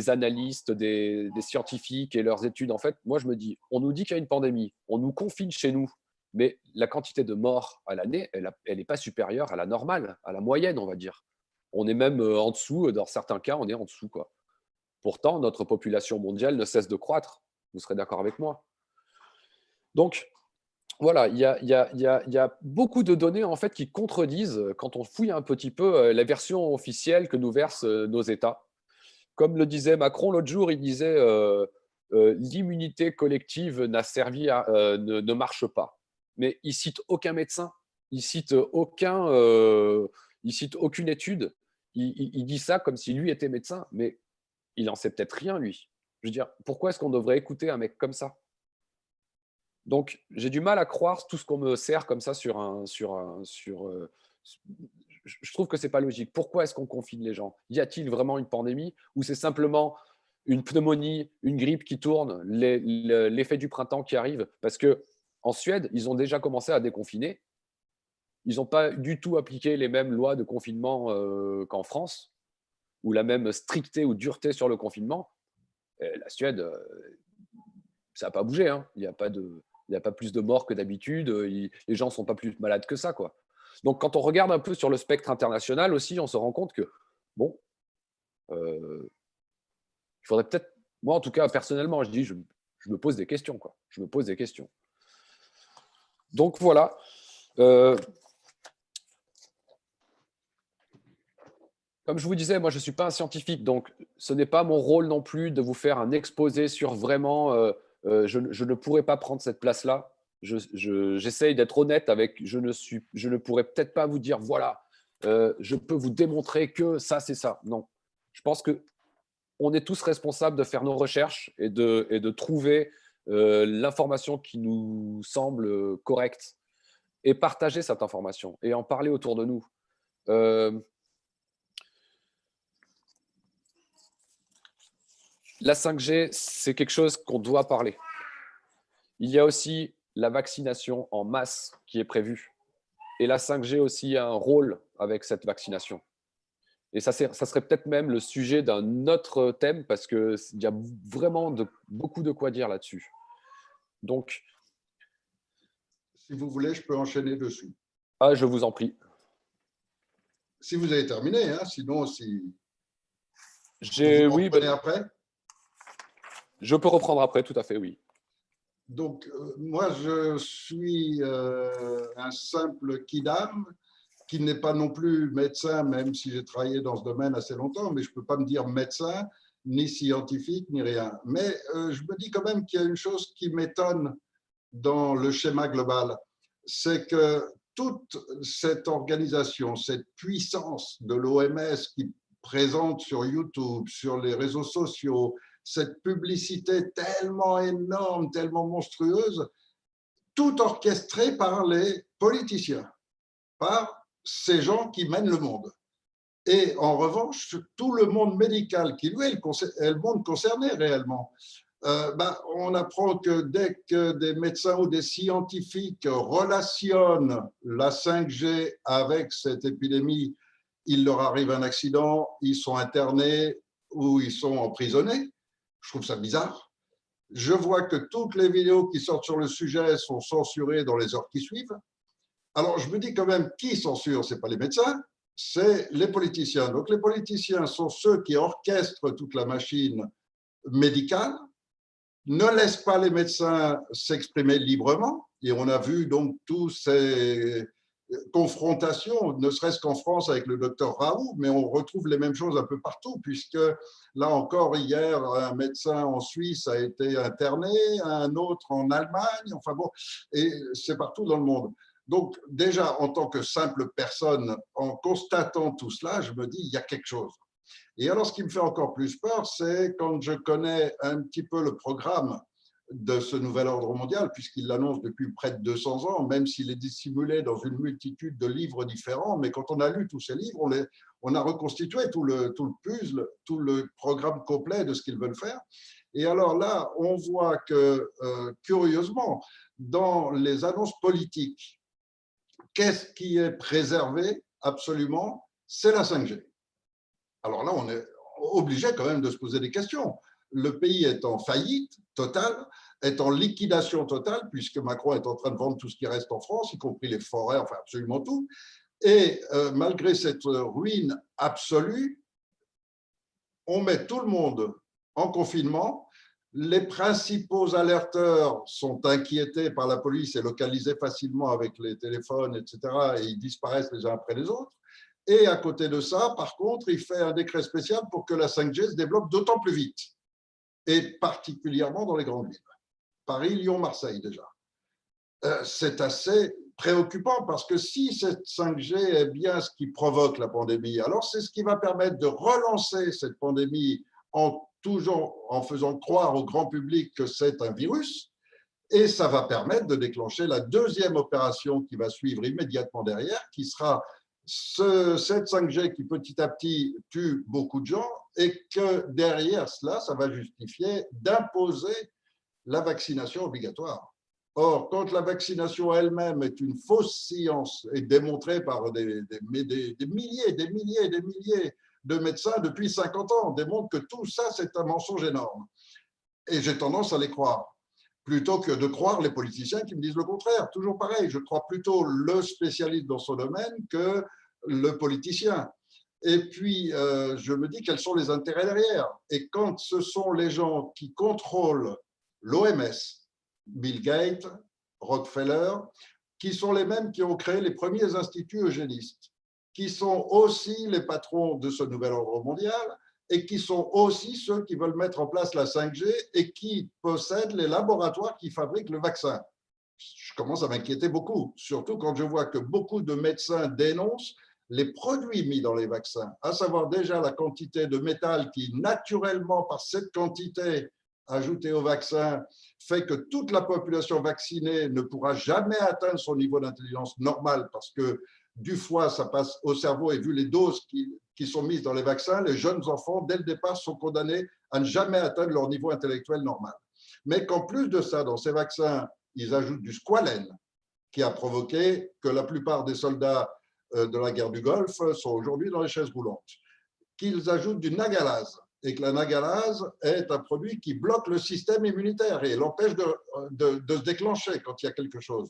analystes, des scientifiques et leurs études. En fait, moi, je me dis, on nous dit qu'il y a une pandémie, on nous confine chez nous, mais la quantité de morts à l'année, elle n'est pas supérieure à la normale, à la moyenne, on va dire. On est même en dessous, dans certains cas, on est en dessous, quoi. Pourtant, notre population mondiale ne cesse de croître. Vous serez d'accord avec moi. Donc, voilà, il y a beaucoup de données en fait qui contredisent, quand on fouille un petit peu, la version officielle que nous versent nos États. Comme le disait Macron l'autre jour, il disait l'immunité collective n'a servi à, ne marche pas. Mais il cite aucun médecin, il cite il cite aucune étude. Il dit ça comme si lui était médecin, mais il en sait peut-être rien lui. Je veux dire, pourquoi est-ce qu'on devrait écouter un mec comme ça? Donc, j'ai du mal à croire tout ce qu'on me sert comme ça je trouve que c'est pas logique. Pourquoi est-ce qu'on confine les gens? Y a-t-il vraiment une pandémie ou c'est simplement une pneumonie, une grippe qui tourne, l'effet du printemps qui arrive? Parce que en Suède, ils ont déjà commencé à déconfiner. Ils n'ont pas du tout appliqué les mêmes lois de confinement qu'en France, ou la même stricteté ou dureté sur le confinement. Et la Suède, ça n'a pas bougé. Hein. Il n'y a pas plus de morts que d'habitude. Les gens ne sont pas plus malades que ça, quoi. Donc, quand on regarde un peu sur le spectre international aussi, on se rend compte que, bon, il faudrait peut-être, moi en tout cas, personnellement, je me pose des questions, quoi. Je me pose des questions. Donc, voilà. Comme je vous disais, moi, je ne suis pas un scientifique, donc ce n'est pas mon rôle non plus de vous faire un exposé sur vraiment… je ne pourrais pas prendre cette place-là. J'essaye d'être honnête avec… Je ne pourrais peut-être pas vous dire, voilà, je peux vous démontrer que ça, c'est ça. Non. Je pense qu'on est tous responsables de faire nos recherches et de trouver l'information qui nous semble correcte et partager cette information et en parler autour de nous. La 5G, c'est quelque chose qu'on doit parler. Il y a aussi la vaccination en masse qui est prévue. Et la 5G aussi a un rôle avec cette vaccination. Et ça serait peut-être même le sujet d'un autre thème parce qu'il y a vraiment beaucoup de quoi dire là-dessus. Donc, si vous voulez, je peux enchaîner dessus. Ah, je vous en prie. Si vous avez terminé, hein, sinon, si vous Oui, reprenez après. Je peux reprendre après, tout à fait, oui. Donc, moi, je suis un simple kidam qui n'est pas non plus médecin, même si j'ai travaillé dans ce domaine assez longtemps, mais je ne peux pas me dire médecin, ni scientifique, ni rien. Mais je me dis quand même qu'il y a une chose qui m'étonne dans le schéma global, c'est que toute cette organisation, cette puissance de l'OMS qui présente sur YouTube, sur les réseaux sociaux, cette publicité tellement énorme, tellement monstrueuse, tout orchestré par les politiciens, par ces gens qui mènent le monde. Et en revanche, tout le monde médical, qui lui est le monde concerné réellement, on apprend que dès que des médecins ou des scientifiques relationnent la 5G avec cette épidémie, il leur arrive un accident, ils sont internés ou ils sont emprisonnés. Je trouve ça bizarre. Je vois que toutes les vidéos qui sortent sur le sujet sont censurées dans les heures qui suivent. Alors, je me dis quand même, qui censure? Ce n'est pas les médecins, c'est les politiciens. Donc, les politiciens sont ceux qui orchestrent toute la machine médicale, ne laissent pas les médecins s'exprimer librement. Et on a vu donc tous ces confrontations, ne serait-ce qu'en France avec le docteur Raoult, mais on retrouve les mêmes choses un peu partout, puisque là encore, hier, un médecin en Suisse a été interné, un autre en Allemagne, enfin bon, et c'est partout dans le monde. Donc déjà, en tant que simple personne, en constatant tout cela, je me dis, il y a quelque chose. Et alors, ce qui me fait encore plus peur, c'est quand je connais un petit peu le programme de ce nouvel ordre mondial, puisqu'il l'annonce depuis près de 200 ans, même s'il est dissimulé dans une multitude de livres différents. Mais quand on a lu tous ces livres, on a reconstitué tout le puzzle, tout le programme complet de ce qu'ils veulent faire. Et alors là, on voit que, curieusement, dans les annonces politiques, qu'est-ce qui est préservé absolument? C'est la 5G. Alors là, on est obligé quand même de se poser des questions. Le pays est en faillite totale, est en liquidation totale, puisque Macron est en train de vendre tout ce qui reste en France, y compris les forêts, enfin absolument tout. Et malgré cette ruine absolue, on met tout le monde en confinement. Les principaux alerteurs sont inquiétés par la police et localisés facilement avec les téléphones, etc. Et ils disparaissent les uns après les autres. Et à côté de ça, par contre, il fait un décret spécial pour que la 5G se développe d'autant plus vite, et particulièrement dans les grandes villes. Paris, Lyon, Marseille déjà. C'est assez préoccupant parce que si cette 5G est bien ce qui provoque la pandémie, alors c'est ce qui va permettre de relancer cette pandémie en faisant croire au grand public que c'est un virus, et ça va permettre de déclencher la deuxième opération qui va suivre immédiatement derrière, qui sera cette 5G qui petit à petit tue beaucoup de gens, et que derrière cela, ça va justifier d'imposer la vaccination obligatoire. Or, quand la vaccination elle-même est une fausse science et démontrée par des milliers de médecins depuis 50 ans, démontrent que tout ça, c'est un mensonge énorme. Et j'ai tendance à les croire, plutôt que de croire les politiciens qui me disent le contraire. Toujours pareil, je crois plutôt le spécialiste dans son domaine que le politicien. Et puis, je me dis quels sont les intérêts derrière. Et quand ce sont les gens qui contrôlent l'OMS, Bill Gates, Rockefeller, qui sont les mêmes qui ont créé les premiers instituts eugénistes, qui sont aussi les patrons de ce nouvel ordre mondial, et qui sont aussi ceux qui veulent mettre en place la 5G et qui possèdent les laboratoires qui fabriquent le vaccin. Je commence à m'inquiéter beaucoup, surtout quand je vois que beaucoup de médecins dénoncent les produits mis dans les vaccins, à savoir déjà la quantité de métal qui, naturellement, par cette quantité ajoutée au vaccin, fait que toute la population vaccinée ne pourra jamais atteindre son niveau d'intelligence normal parce que du foie, ça passe au cerveau, et vu les doses qui sont mises dans les vaccins, les jeunes enfants, dès le départ, sont condamnés à ne jamais atteindre leur niveau intellectuel normal. Mais qu'en plus de ça, dans ces vaccins, ils ajoutent du squalène, qui a provoqué que la plupart des soldats de la guerre du Golfe sont aujourd'hui dans les chaises roulantes. Qu'ils ajoutent du nagalase, et que la nagalase est un produit qui bloque le système immunitaire et l'empêche de se déclencher quand il y a quelque chose.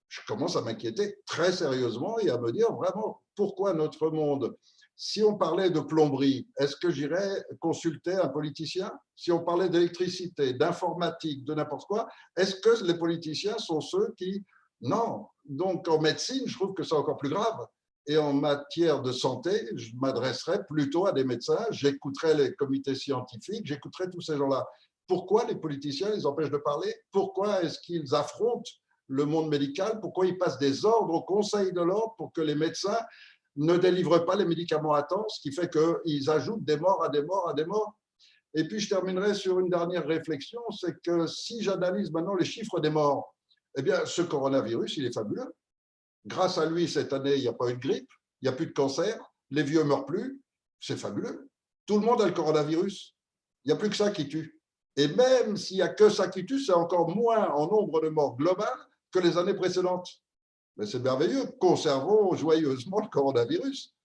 Je commence à m'inquiéter très sérieusement et à me dire vraiment pourquoi notre monde. Si on parlait de plomberie, est-ce que j'irais consulter un politicien? Si on parlait d'électricité, d'informatique, de n'importe quoi, est-ce que les politiciens sont ceux qui… Non. Donc en médecine, je trouve que c'est encore plus grave. Et en matière de santé, je m'adresserais plutôt à des médecins, j'écouterais les comités scientifiques, j'écouterais tous ces gens-là. Pourquoi les politiciens les empêchent de parler? Pourquoi est-ce qu'ils affrontent le monde médical? Pourquoi ils passent des ordres au Conseil de l'ordre pour que les médecins ne délivrent pas les médicaments à temps, ce qui fait qu'ils ajoutent des morts à des morts à des morts? Et puis je terminerai sur une dernière réflexion, c'est que si j'analyse maintenant les chiffres des morts, Eh bien, ce coronavirus, il est fabuleux. Grâce à lui, cette année, il n'y a pas eu de grippe, il n'y a plus de cancer, les vieux ne meurent plus. C'est fabuleux. Tout le monde a le coronavirus. Il n'y a plus que ça qui tue. Et même s'il n'y a que ça qui tue, c'est encore moins en nombre de morts globales que les années précédentes. Mais c'est merveilleux. Conservons joyeusement le coronavirus.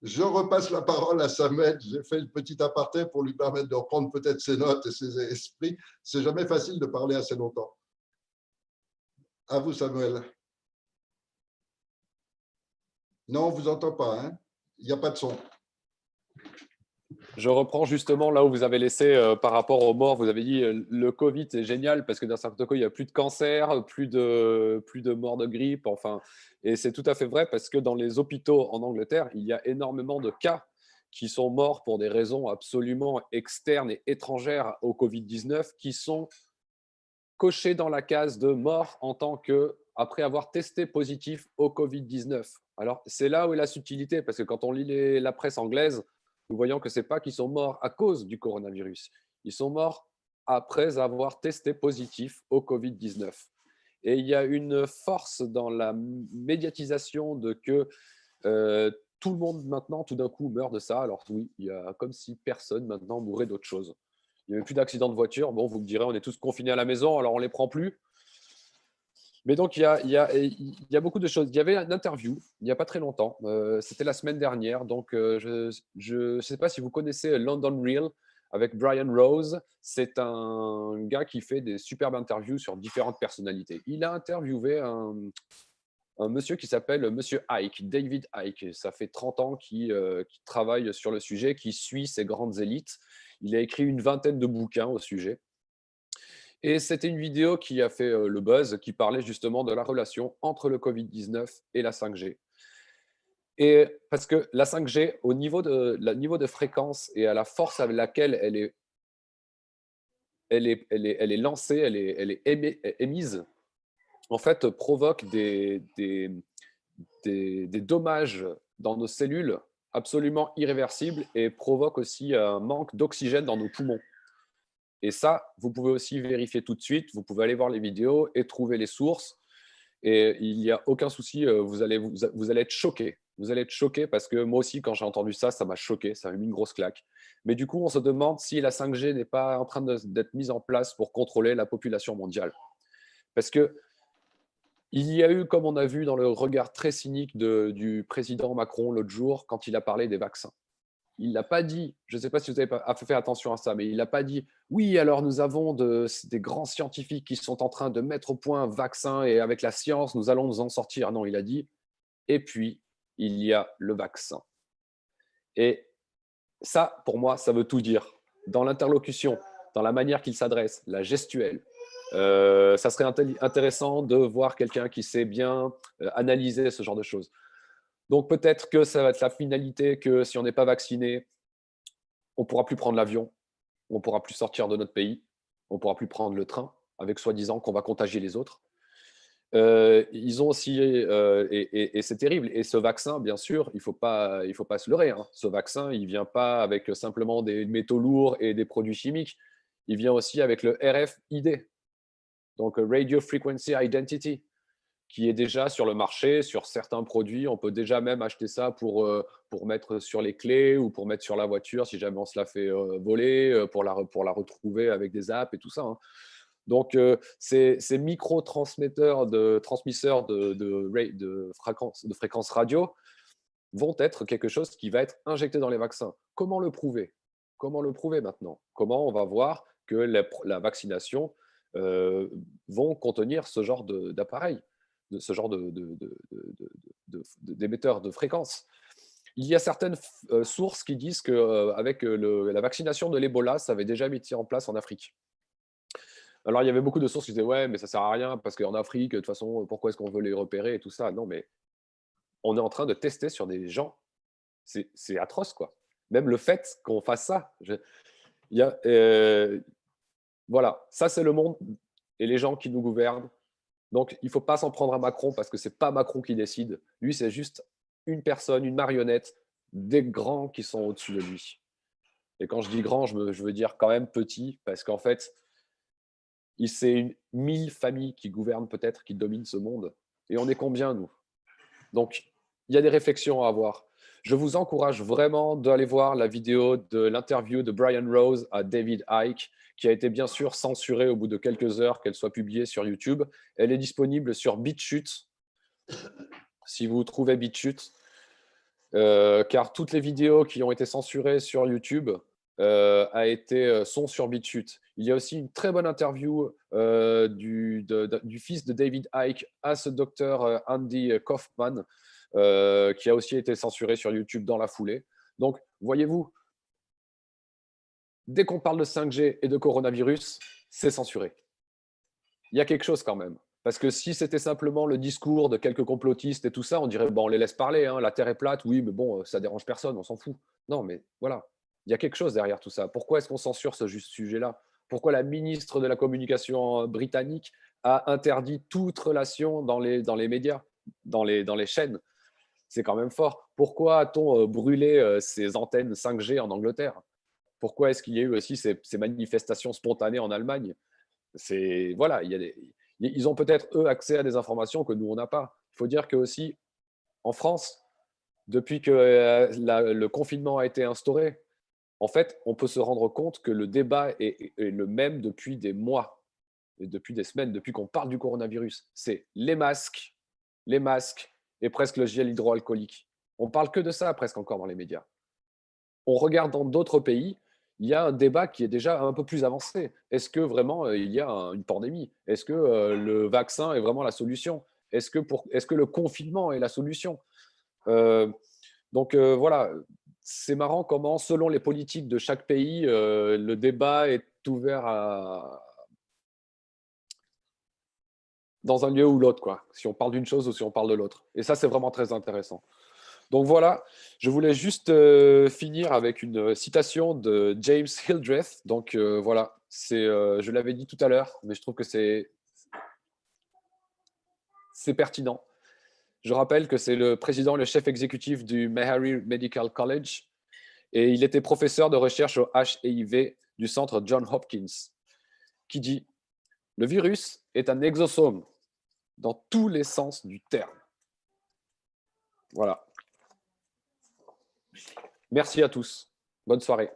Je repasse la parole à Samuel. J'ai fait une petite aparté pour lui permettre de reprendre peut-être ses notes et ses esprits. C'est jamais facile de parler assez longtemps. À vous, Samuel. Non, on ne vous entend pas. Hein, il n'y a pas de son. Je reprends justement là où vous avez laissé par rapport aux morts. Vous avez dit le Covid est génial parce que d'un certain côté, il n'y a plus de cancer, plus de morts de grippe. Enfin, et c'est tout à fait vrai parce que dans les hôpitaux en Angleterre, il y a énormément de cas qui sont morts pour des raisons absolument externes et étrangères au Covid-19 qui sont cochés dans la case de mort en tant que après avoir testé positif au Covid-19. Alors, c'est là où est la subtilité parce que quand on lit la presse anglaise, nous voyons que ce n'est pas qu'ils sont morts à cause du coronavirus. Ils sont morts après avoir testé positif au Covid-19. Et il y a une force dans la médiatisation de que tout le monde maintenant, tout d'un coup, meurt de ça. Alors oui, il y a comme si personne maintenant mourait d'autre chose. Il n'y avait plus d'accidents de voiture. Bon, vous me direz, on est tous confinés à la maison, alors on ne les prend plus. Mais donc, il y a beaucoup de choses. Il y avait une interview, il n'y a pas très longtemps, c'était la semaine dernière, donc je ne sais pas si vous connaissez London Real avec Brian Rose. C'est un gars qui fait des superbes interviews sur différentes personnalités. Il a interviewé un monsieur qui s'appelle Monsieur Icke, David Icke. Ça fait 30 ans qu'il travaille sur le sujet, qui suit ces grandes élites. Il a écrit une vingtaine de bouquins au sujet. Et c'était une vidéo qui a fait le buzz, qui parlait justement de la relation entre le Covid-19 et la 5G. Et parce que la 5G, au niveau de fréquence et à la force avec laquelle elle est lancée, elle est émise, en fait, provoque des dommages dans nos cellules absolument irréversibles et provoque aussi un manque d'oxygène dans nos poumons. Et ça, vous pouvez aussi vérifier tout de suite. Vous pouvez aller voir les vidéos et trouver les sources. Et il n'y a aucun souci, vous allez être choqué. Vous allez être choqué parce que moi aussi, quand j'ai entendu ça, ça m'a choqué, ça m'a mis une grosse claque. Mais du coup, on se demande si la 5G n'est pas en train d'être mise en place pour contrôler la population mondiale. Parce que il y a eu, comme on a vu dans le regard très cynique du président Macron l'autre jour, quand il a parlé des vaccins. Il n'a pas dit, je ne sais pas si vous avez fait attention à ça, mais il n'a pas dit oui, alors nous avons des grands scientifiques qui sont en train de mettre au point un vaccin et avec la science, nous allons nous en sortir. Non, il a dit et puis il y a le vaccin. Et ça, pour moi, ça veut tout dire. Dans l'interlocution, dans la manière qu'il s'adresse, la gestuelle, ça serait intéressant de voir quelqu'un qui sait bien analyser ce genre de choses. Donc peut-être que ça va être la finalité que si on n'est pas vacciné, on ne pourra plus prendre l'avion, on ne pourra plus sortir de notre pays, on ne pourra plus prendre le train, avec soi-disant qu'on va contagier les autres. Ils ont aussi, et c'est terrible, et ce vaccin, bien sûr, il ne faut pas se leurrer. Hein. Ce vaccin, il ne vient pas avec simplement des métaux lourds et des produits chimiques, il vient aussi avec le RFID, donc Radio Frequency Identity, qui est déjà sur le marché, sur certains produits. On peut déjà même acheter ça pour mettre sur les clés ou pour mettre sur la voiture si jamais on se la fait voler, pour la retrouver avec des apps et tout ça. Hein. Donc, ces micro-transmetteurs, transmisseurs de fréquences radio vont être quelque chose qui va être injecté dans les vaccins. Comment le prouver? Comment le prouver maintenant? Comment on va voir que la vaccination vont contenir ce genre d'appareil, ce genre d'émetteurs de fréquences? Il y a certaines sources qui disent qu'avec la vaccination de l'Ebola, ça avait déjà été en place en Afrique. Alors, il y avait beaucoup de sources qui disaient ouais, mais ça sert à rien parce qu'en Afrique, de toute façon, pourquoi est-ce qu'on veut les repérer et tout ça? Non, mais on est en train de tester sur des gens. C'est atroce, quoi. Même le fait qu'on fasse ça. Voilà, ça, c'est le monde et les gens qui nous gouvernent. Donc, il ne faut pas s'en prendre à Macron parce que ce n'est pas Macron qui décide. Lui, c'est juste une personne, une marionnette des grands qui sont au-dessus de lui. Et quand je dis grand, je veux dire quand même petit parce qu'en fait, C'est 1000 familles qui gouvernent peut-être, qui dominent ce monde. Et on est combien, nous? Donc, il y a des réflexions à avoir. Je vous encourage vraiment d'aller voir la vidéo de l'interview de Brian Rose à David Icke, qui a été bien sûr censurée au bout de quelques heures qu'elle soit publiée sur YouTube. Elle est disponible sur BitChute, si vous trouvez BitChute, car toutes les vidéos qui ont été censurées sur YouTube sont sur BitChute. Il y a aussi une très bonne interview du fils de David Icke à ce docteur Andy Kaufman, qui a aussi été censuré sur YouTube dans la foulée. Donc, voyez-vous, dès qu'on parle de 5G et de coronavirus, c'est censuré. Il y a quelque chose quand même. Parce que si c'était simplement le discours de quelques complotistes et tout ça, on dirait, bon, on les laisse parler, hein, la Terre est plate, oui, mais bon, ça dérange personne, on s'en fout. Non, mais voilà, il y a quelque chose derrière tout ça. Pourquoi est-ce qu'on censure ce sujet-là? Pourquoi la ministre de la Communication britannique a interdit toute relation dans les médias, dans les chaînes? C'est quand même fort. Pourquoi a-t-on brûlé ces antennes 5G en Angleterre? Pourquoi est-ce qu'il y a eu aussi ces manifestations spontanées en Allemagne? Voilà, ils ont peut-être, eux, accès à des informations que nous, on n'a pas. Il faut dire que aussi, en France, depuis que le confinement a été instauré, en fait, on peut se rendre compte que le débat est le même depuis des mois, et depuis des semaines, depuis qu'on parle du coronavirus. C'est les masques et presque le gel hydroalcoolique. On parle que de ça presque encore dans les médias. On regarde dans d'autres pays, il y a un débat qui est déjà un peu plus avancé. Est-ce que vraiment il y a une pandémie? Est-ce que le vaccin est vraiment la solution? Est-ce que le confinement est la solution? Donc voilà, c'est marrant comment, selon les politiques de chaque pays, le débat est ouvert dans un lieu ou l'autre, quoi. Si on parle d'une chose ou si on parle de l'autre. Et ça, c'est vraiment très intéressant. Donc voilà, je voulais juste finir avec une citation de James Hildreth. Donc voilà, je l'avais dit tout à l'heure, mais je trouve que c'est pertinent. Je rappelle que c'est le président, le chef exécutif du Meharry Medical College, et il était professeur de recherche au HIV du centre Johns Hopkins, qui dit « Le virus est un exosome dans tous les sens du terme. » Voilà. Merci à tous. Bonne soirée.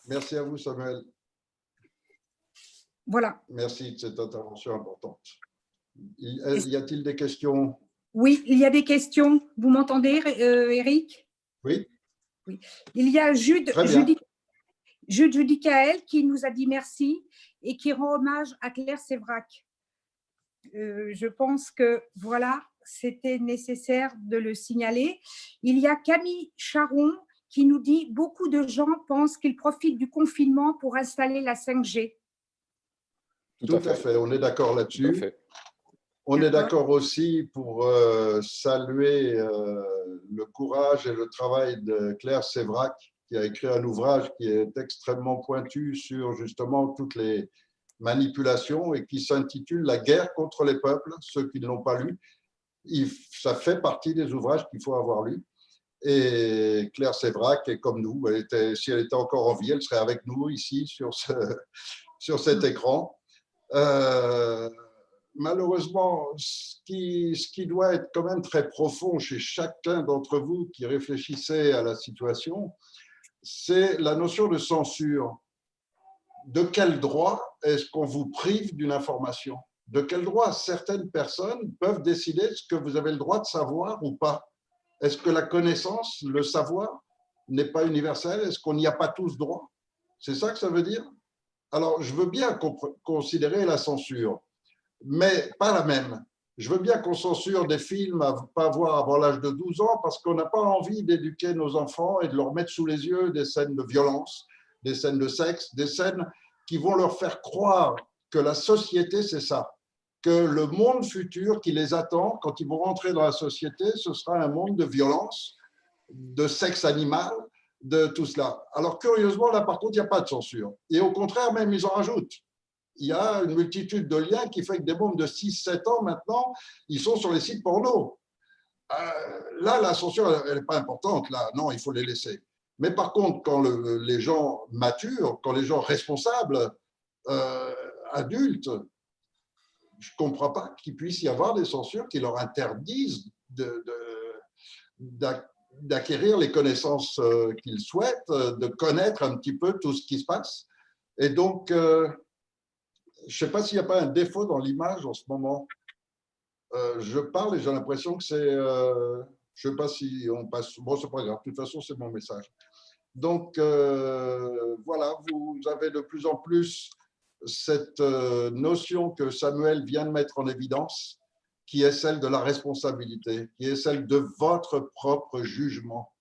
Merci à vous, Samuel. Voilà. Merci de cette intervention importante. Y a-t-il des questions? Oui, il y a des questions. Vous m'entendez, Eric? Oui. Oui. Il y a Jude Judicaël qui nous a dit merci et qui rend hommage à Claire Sévrac. Je pense que voilà, c'était nécessaire de le signaler. Il y a Camille Charon qui nous dit « Beaucoup de gens pensent qu'ils profitent du confinement pour installer la 5G ». Tout à fait, on est d'accord là-dessus. On est d'accord aussi pour saluer le courage et le travail de Claire Sévrac, qui a écrit un ouvrage qui est extrêmement pointu sur justement toutes les manipulations et qui s'intitule « La guerre contre les peuples », ceux qui ne l'ont pas lu. Ça fait partie des ouvrages qu'il faut avoir lus. Et Claire Sévrac est comme nous. Si elle était encore en vie, elle serait avec nous ici sur cet écran. Malheureusement, ce qui doit être quand même très profond chez chacun d'entre vous qui réfléchissez à la situation, c'est la notion de censure. De quel droit est-ce qu'on vous prive d'une information? De quel droit certaines personnes peuvent décider ce que vous avez le droit de savoir ou pas? Est-ce que la connaissance, le savoir, n'est pas universel? Est-ce qu'on n'y a pas tous droit? C'est ça que ça veut dire? Alors, je veux bien considérer la censure, mais pas la même. Je veux bien qu'on censure des films à ne pas voir avant l'âge de 12 ans parce qu'on n'a pas envie d'éduquer nos enfants et de leur mettre sous les yeux des scènes de violence, des scènes de sexe, des scènes qui vont leur faire croire que la société, c'est ça, que le monde futur qui les attend, quand ils vont rentrer dans la société, ce sera un monde de violence, de sexe animal, de tout cela. Alors, curieusement, là, par contre, il n'y a pas de censure. Et au contraire, même, ils en rajoutent. Il y a une multitude de liens qui fait que des mômes de 6-7 ans, maintenant, ils sont sur les sites porno. Là, la censure, elle n'est pas importante. Là, non, il faut les laisser. Mais par contre, quand les gens matures, quand les gens responsables, adultes, je ne comprends pas qu'il puisse y avoir des censures qui leur interdisent d'acquérir les connaissances qu'ils souhaitent, de connaître un petit peu tout ce qui se passe. Et donc, je ne sais pas s'il n'y a pas un défaut dans l'image en ce moment. Je parle et j'ai l'impression que c'est… je ne sais pas si on passe… Bon, c'est pas grave, de toute façon, c'est mon message. Donc, voilà, vous avez de plus en plus cette notion que Samuel vient de mettre en évidence, qui est celle de la responsabilité, qui est celle de votre propre jugement.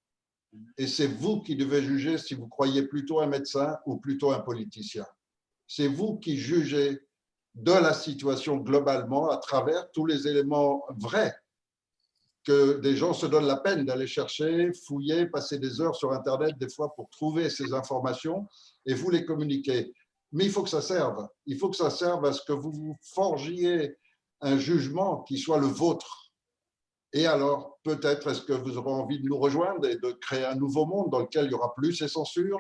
Et c'est vous qui devez juger si vous croyez plutôt un médecin ou plutôt un politicien. C'est vous qui jugez de la situation globalement à travers tous les éléments vrais que des gens se donnent la peine d'aller chercher, fouiller, passer des heures sur Internet des fois pour trouver ces informations et vous les communiquez. Mais il faut que ça serve. Il faut que ça serve à ce que vous vous forgiez un jugement qui soit le vôtre. Et alors, peut-être est-ce que vous aurez envie de nous rejoindre et de créer un nouveau monde dans lequel il n'y aura plus ces censures,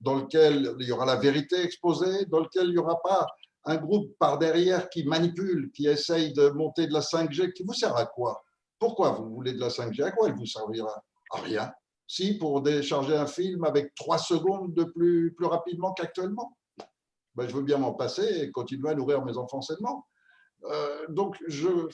dans lequel il y aura la vérité exposée, dans lequel il n'y aura pas un groupe par derrière qui manipule, qui essaye de monter de la 5G, qui vous sert à quoi? Pourquoi vous voulez de la 5G? À quoi elle vous servira? À rien. Si, pour décharger un film avec 3 secondes de plus rapidement qu'actuellement. Ben, je veux bien m'en passer et continuer à nourrir mes enfants sainement. Donc, je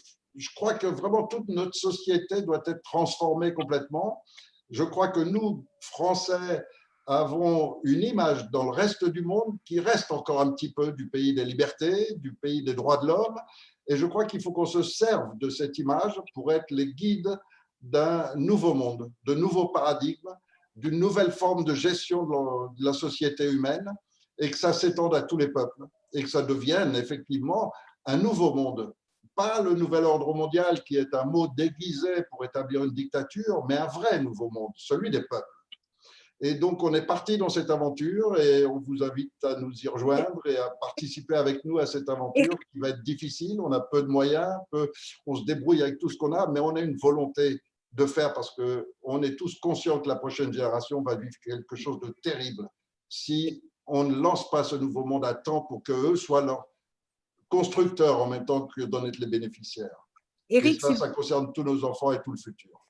crois que vraiment toute notre société doit être transformée complètement. Je crois que nous, Français, avons une image dans le reste du monde qui reste encore un petit peu du pays des libertés, du pays des droits de l'homme. Et je crois qu'il faut qu'on se serve de cette image pour être les guides d'un nouveau monde, de nouveaux paradigmes, d'une nouvelle forme de gestion de la société humaine et que ça s'étende à tous les peuples et que ça devienne effectivement un nouveau monde. Pas le nouvel ordre mondial qui est un mot déguisé pour établir une dictature, mais un vrai nouveau monde, celui des peuples. Et donc, on est parti dans cette aventure et on vous invite à nous y rejoindre et à participer avec nous à cette aventure qui va être difficile. On a peu de moyens, on se débrouille avec tout ce qu'on a, mais on a une volonté de faire parce qu'on est tous conscients que la prochaine génération va vivre quelque chose de terrible si on ne lance pas ce nouveau monde à temps pour qu'eux soient leurs constructeurs en même temps que d'en être les bénéficiaires. Éric, et ça concerne tous nos enfants et tout le futur.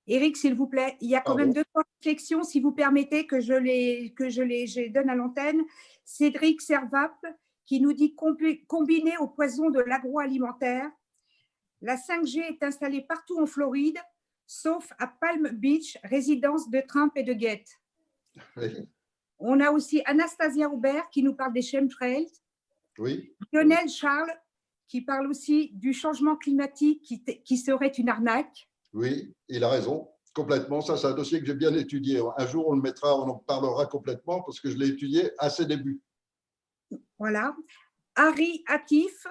Éric, s'il vous plaît, il y a quand même 2 réflexions, si vous permettez que je donne à l'antenne. Cédric Servap, qui nous dit combiné au poison de l'agroalimentaire, la 5G est installée partout en Floride, sauf à Palm Beach, résidence de Trump et de Gates. Oui. On a aussi Anastasia Aubert qui nous parle des chemtrails. Oui. Lionel Charles qui parle aussi du changement climatique qui serait une arnaque. Oui, il a raison, complètement. Ça, c'est un dossier que j'ai bien étudié. Un jour, on le mettra, on en parlera complètement parce que je l'ai étudié à ses débuts. Voilà. Harry Atif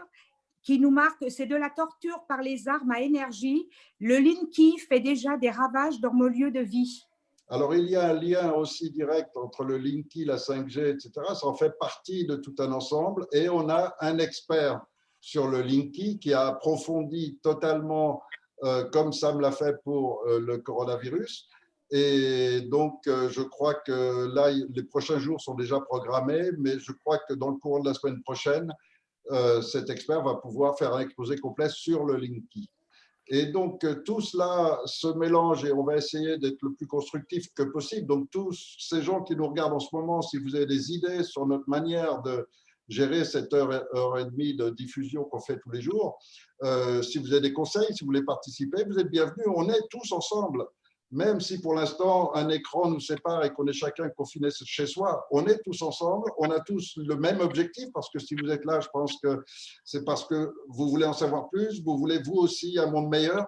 qui nous marque, c'est de la torture par les armes à énergie. Le Linky fait déjà des ravages dans nos lieux de vie. Alors, il y a un lien aussi direct entre le Linky, la 5G, etc. Ça en fait partie de tout un ensemble. Et on a un expert sur le Linky qui a approfondi totalement, comme Sam l'a fait pour le coronavirus. Et donc, je crois que là, les prochains jours sont déjà programmés, mais je crois que dans le cours de la semaine prochaine, cet expert va pouvoir faire un exposé complet sur le Linky. Et donc, tout cela se mélange et on va essayer d'être le plus constructif que possible. Donc, tous ces gens qui nous regardent en ce moment, si vous avez des idées sur notre manière de gérer cette heure et demie de diffusion qu'on fait tous les jours, si vous avez des conseils, si vous voulez participer, vous êtes bienvenus. On est tous ensemble. Même si pour l'instant, un écran nous sépare et qu'on est chacun confiné chez soi, on est tous ensemble, on a tous le même objectif, parce que si vous êtes là, je pense que c'est parce que vous voulez en savoir plus, vous voulez vous aussi un monde meilleur,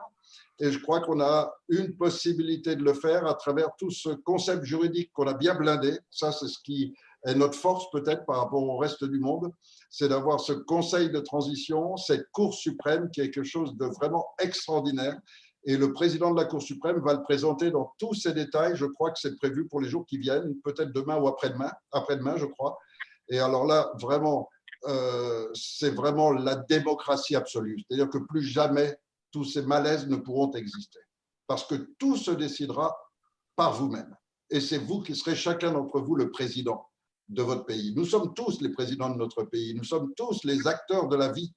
et je crois qu'on a une possibilité de le faire à travers tout ce concept juridique qu'on a bien blindé. Ça, c'est ce qui est notre force peut-être par rapport au reste du monde, c'est d'avoir ce conseil de transition, cette Cour suprême qui est quelque chose de vraiment extraordinaire. Et le président de la Cour suprême va le présenter dans tous ses détails. Je crois que c'est prévu pour les jours qui viennent, peut-être demain ou après-demain, je crois. Et alors là, vraiment, c'est vraiment la démocratie absolue. C'est-à-dire que plus jamais tous ces malaises ne pourront exister. Parce que tout se décidera par vous-même. Et c'est vous qui serez chacun d'entre vous le président de votre pays. Nous sommes tous les présidents de notre pays. Nous sommes tous les acteurs de la vie.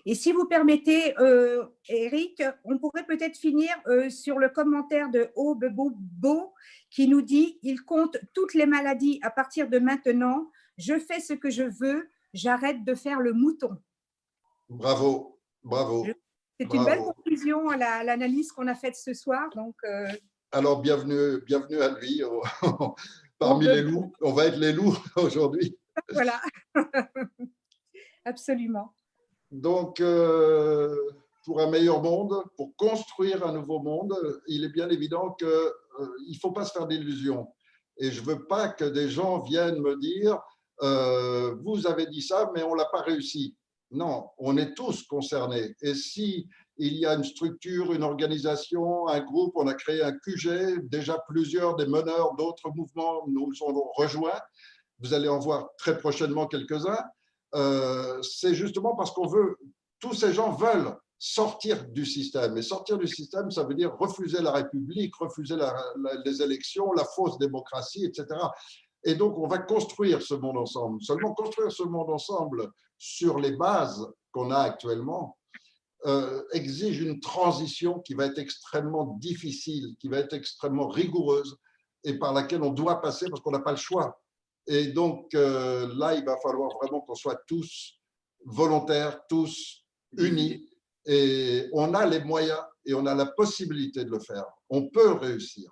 Et si vous permettez, Eric, on pourrait peut-être finir sur le commentaire de Aube Bobo qui nous dit « Il compte toutes les maladies à partir de maintenant. Je fais ce que je veux. J'arrête de faire le mouton. » Bravo, bravo. C'est une belle conclusion à l'analyse qu'on a faite ce soir. Donc, alors, bienvenue à lui. Parmi les loups, on va être les loups aujourd'hui. Voilà, absolument. Donc, pour un meilleur monde, pour construire un nouveau monde, il est bien évident qu'il ne faut pas se faire d'illusions. Et je ne veux pas que des gens viennent me dire vous avez dit ça, mais on ne l'a pas réussi. Non, on est tous concernés. Et si il y a une structure, une organisation, un groupe, on a créé un QG, déjà plusieurs des meneurs d'autres mouvements nous ont rejoints. Vous allez en voir très prochainement quelques-uns. C'est justement parce qu'on veut, tous ces gens veulent sortir du système. Et sortir du système, ça veut dire refuser la République, refuser les élections, la fausse démocratie, etc. Et donc, on va construire ce monde ensemble. Seulement, construire ce monde ensemble sur les bases qu'on a actuellement exige une transition qui va être extrêmement difficile, qui va être extrêmement rigoureuse et par laquelle on doit passer parce qu'on n'a pas le choix. Et donc, là, il va falloir vraiment qu'on soit tous volontaires, tous unis. Et on a les moyens et on a la possibilité de le faire. On peut réussir.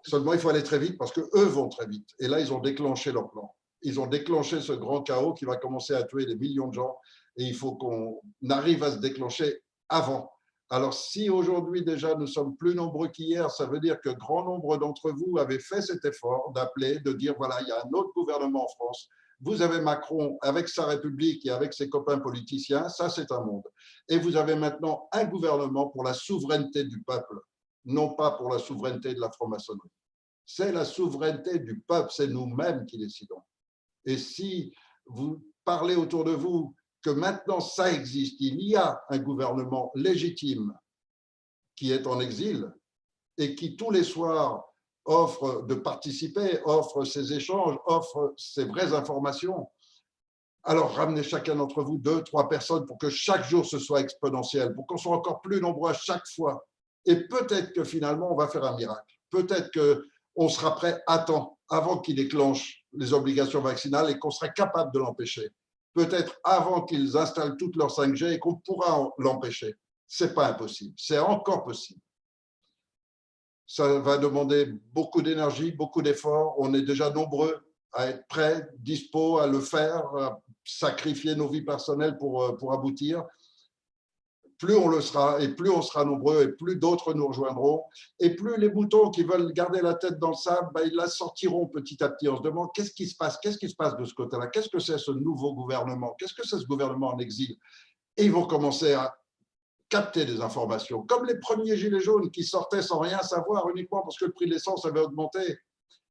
Seulement, il faut aller très vite parce qu'eux vont très vite. Et là, ils ont déclenché leur plan. Ils ont déclenché ce grand chaos qui va commencer à tuer des millions de gens. Et il faut qu'on arrive à se déclencher avant. Alors, si aujourd'hui déjà nous sommes plus nombreux qu'hier, ça veut dire que grand nombre d'entre vous avaient fait cet effort d'appeler, de dire voilà, il y a un autre gouvernement en France. Vous avez Macron avec sa République et avec ses copains politiciens, ça c'est un monde. Et vous avez maintenant un gouvernement pour la souveraineté du peuple, non pas pour la souveraineté de la franc-maçonnerie. C'est la souveraineté du peuple, c'est nous-mêmes qui décidons. Et si vous parlez autour de vous que maintenant ça existe, il y a un gouvernement légitime qui est en exil et qui tous les soirs offre de participer, offre ses échanges, offre ses vraies informations. Alors ramenez chacun d'entre vous 2, 3 personnes pour que chaque jour ce soit exponentiel, pour qu'on soit encore plus nombreux à chaque fois. Et peut-être que finalement on va faire un miracle. Peut-être qu'on sera prêt à temps, avant qu'il déclenche les obligations vaccinales et qu'on sera capable de l'empêcher. Peut-être avant qu'ils installent toute leur 5G et qu'on pourra l'empêcher. Ce n'est pas impossible, c'est encore possible. Ça va demander beaucoup d'énergie, beaucoup d'efforts. On est déjà nombreux à être prêts, dispo à le faire, à sacrifier nos vies personnelles pour aboutir. Plus on le sera et plus on sera nombreux et plus d'autres nous rejoindront et plus les moutons qui veulent garder la tête dans le sable, ils la sortiront petit à petit. On se demande qu'est-ce qui se passe de ce côté-là, qu'est-ce que c'est ce nouveau gouvernement, qu'est-ce que c'est ce gouvernement en exil. Et ils vont commencer à capter des informations, comme les premiers gilets jaunes qui sortaient sans rien savoir uniquement parce que le prix de l'essence avait augmenté.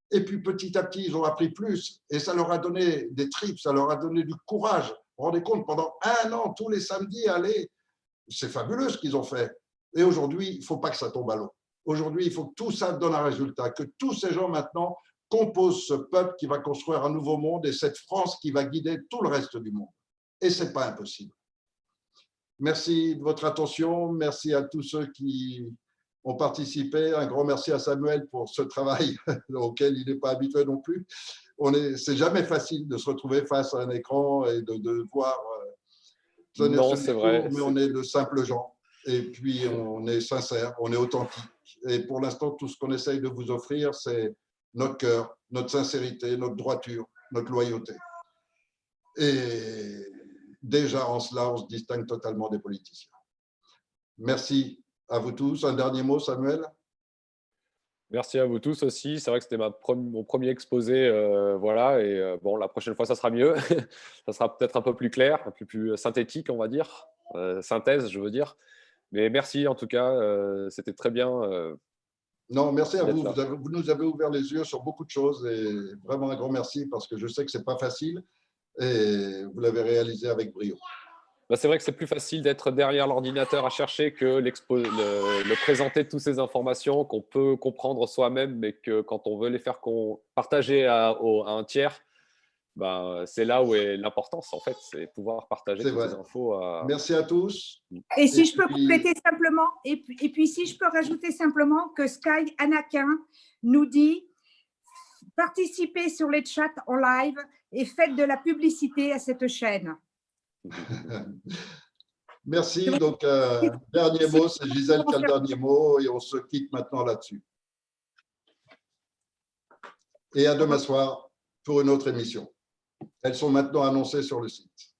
Et puis petit à petit, ils ont appris plus et ça leur a donné des tripes, ça leur a donné du courage. Vous vous rendez compte, pendant 1 an, tous les samedis, aller. C'est fabuleux ce qu'ils ont fait. Et aujourd'hui, il ne faut pas que ça tombe à l'eau. Aujourd'hui, il faut que tout ça donne un résultat, que tous ces gens maintenant composent ce peuple qui va construire un nouveau monde et cette France qui va guider tout le reste du monde. Et ce n'est pas impossible. Merci de votre attention. Merci à tous ceux qui ont participé. Un grand merci à Samuel pour ce travail auquel il n'est pas habitué non plus. C'est jamais facile de se retrouver face à un écran et de voir non, c'est vrai. mais on est de simples gens. Et puis, on est sincère, on est authentique. Et pour l'instant, tout ce qu'on essaye de vous offrir, c'est notre cœur, notre sincérité, notre droiture, notre loyauté. Et déjà, en cela, on se distingue totalement des politiciens. Merci à vous tous. Un dernier mot, Samuel? Merci à vous tous aussi. C'est vrai que c'était mon premier exposé. Voilà. Et bon, la prochaine fois, ça sera mieux. Ça sera peut-être un peu plus clair, un peu plus synthétique, on va dire. Synthèse, je veux dire. Mais merci en tout cas. C'était très bien. Non, merci à vous. Vous nous avez ouvert les yeux sur beaucoup de choses. Et vraiment un grand merci parce que je sais que ce n'est pas facile. Et vous l'avez réalisé avec brio. C'est vrai que c'est plus facile d'être derrière l'ordinateur à chercher que le présenter toutes ces informations qu'on peut comprendre soi-même, mais que quand on veut les faire partager à un tiers, c'est là où est l'importance, en fait, c'est pouvoir partager C'est toutes vrai. ces infos. Merci à tous. Et si Et je peux puis- compléter simplement, et puis si je peux rajouter simplement que Sky Anakin nous dit participez sur les chats en live et faites de la publicité à cette chaîne. Merci. Donc, dernier mot, c'est Gisèle qui a le dernier mot et on se quitte maintenant là-dessus. Et à demain soir pour une autre émission. Elles sont maintenant annoncées sur le site.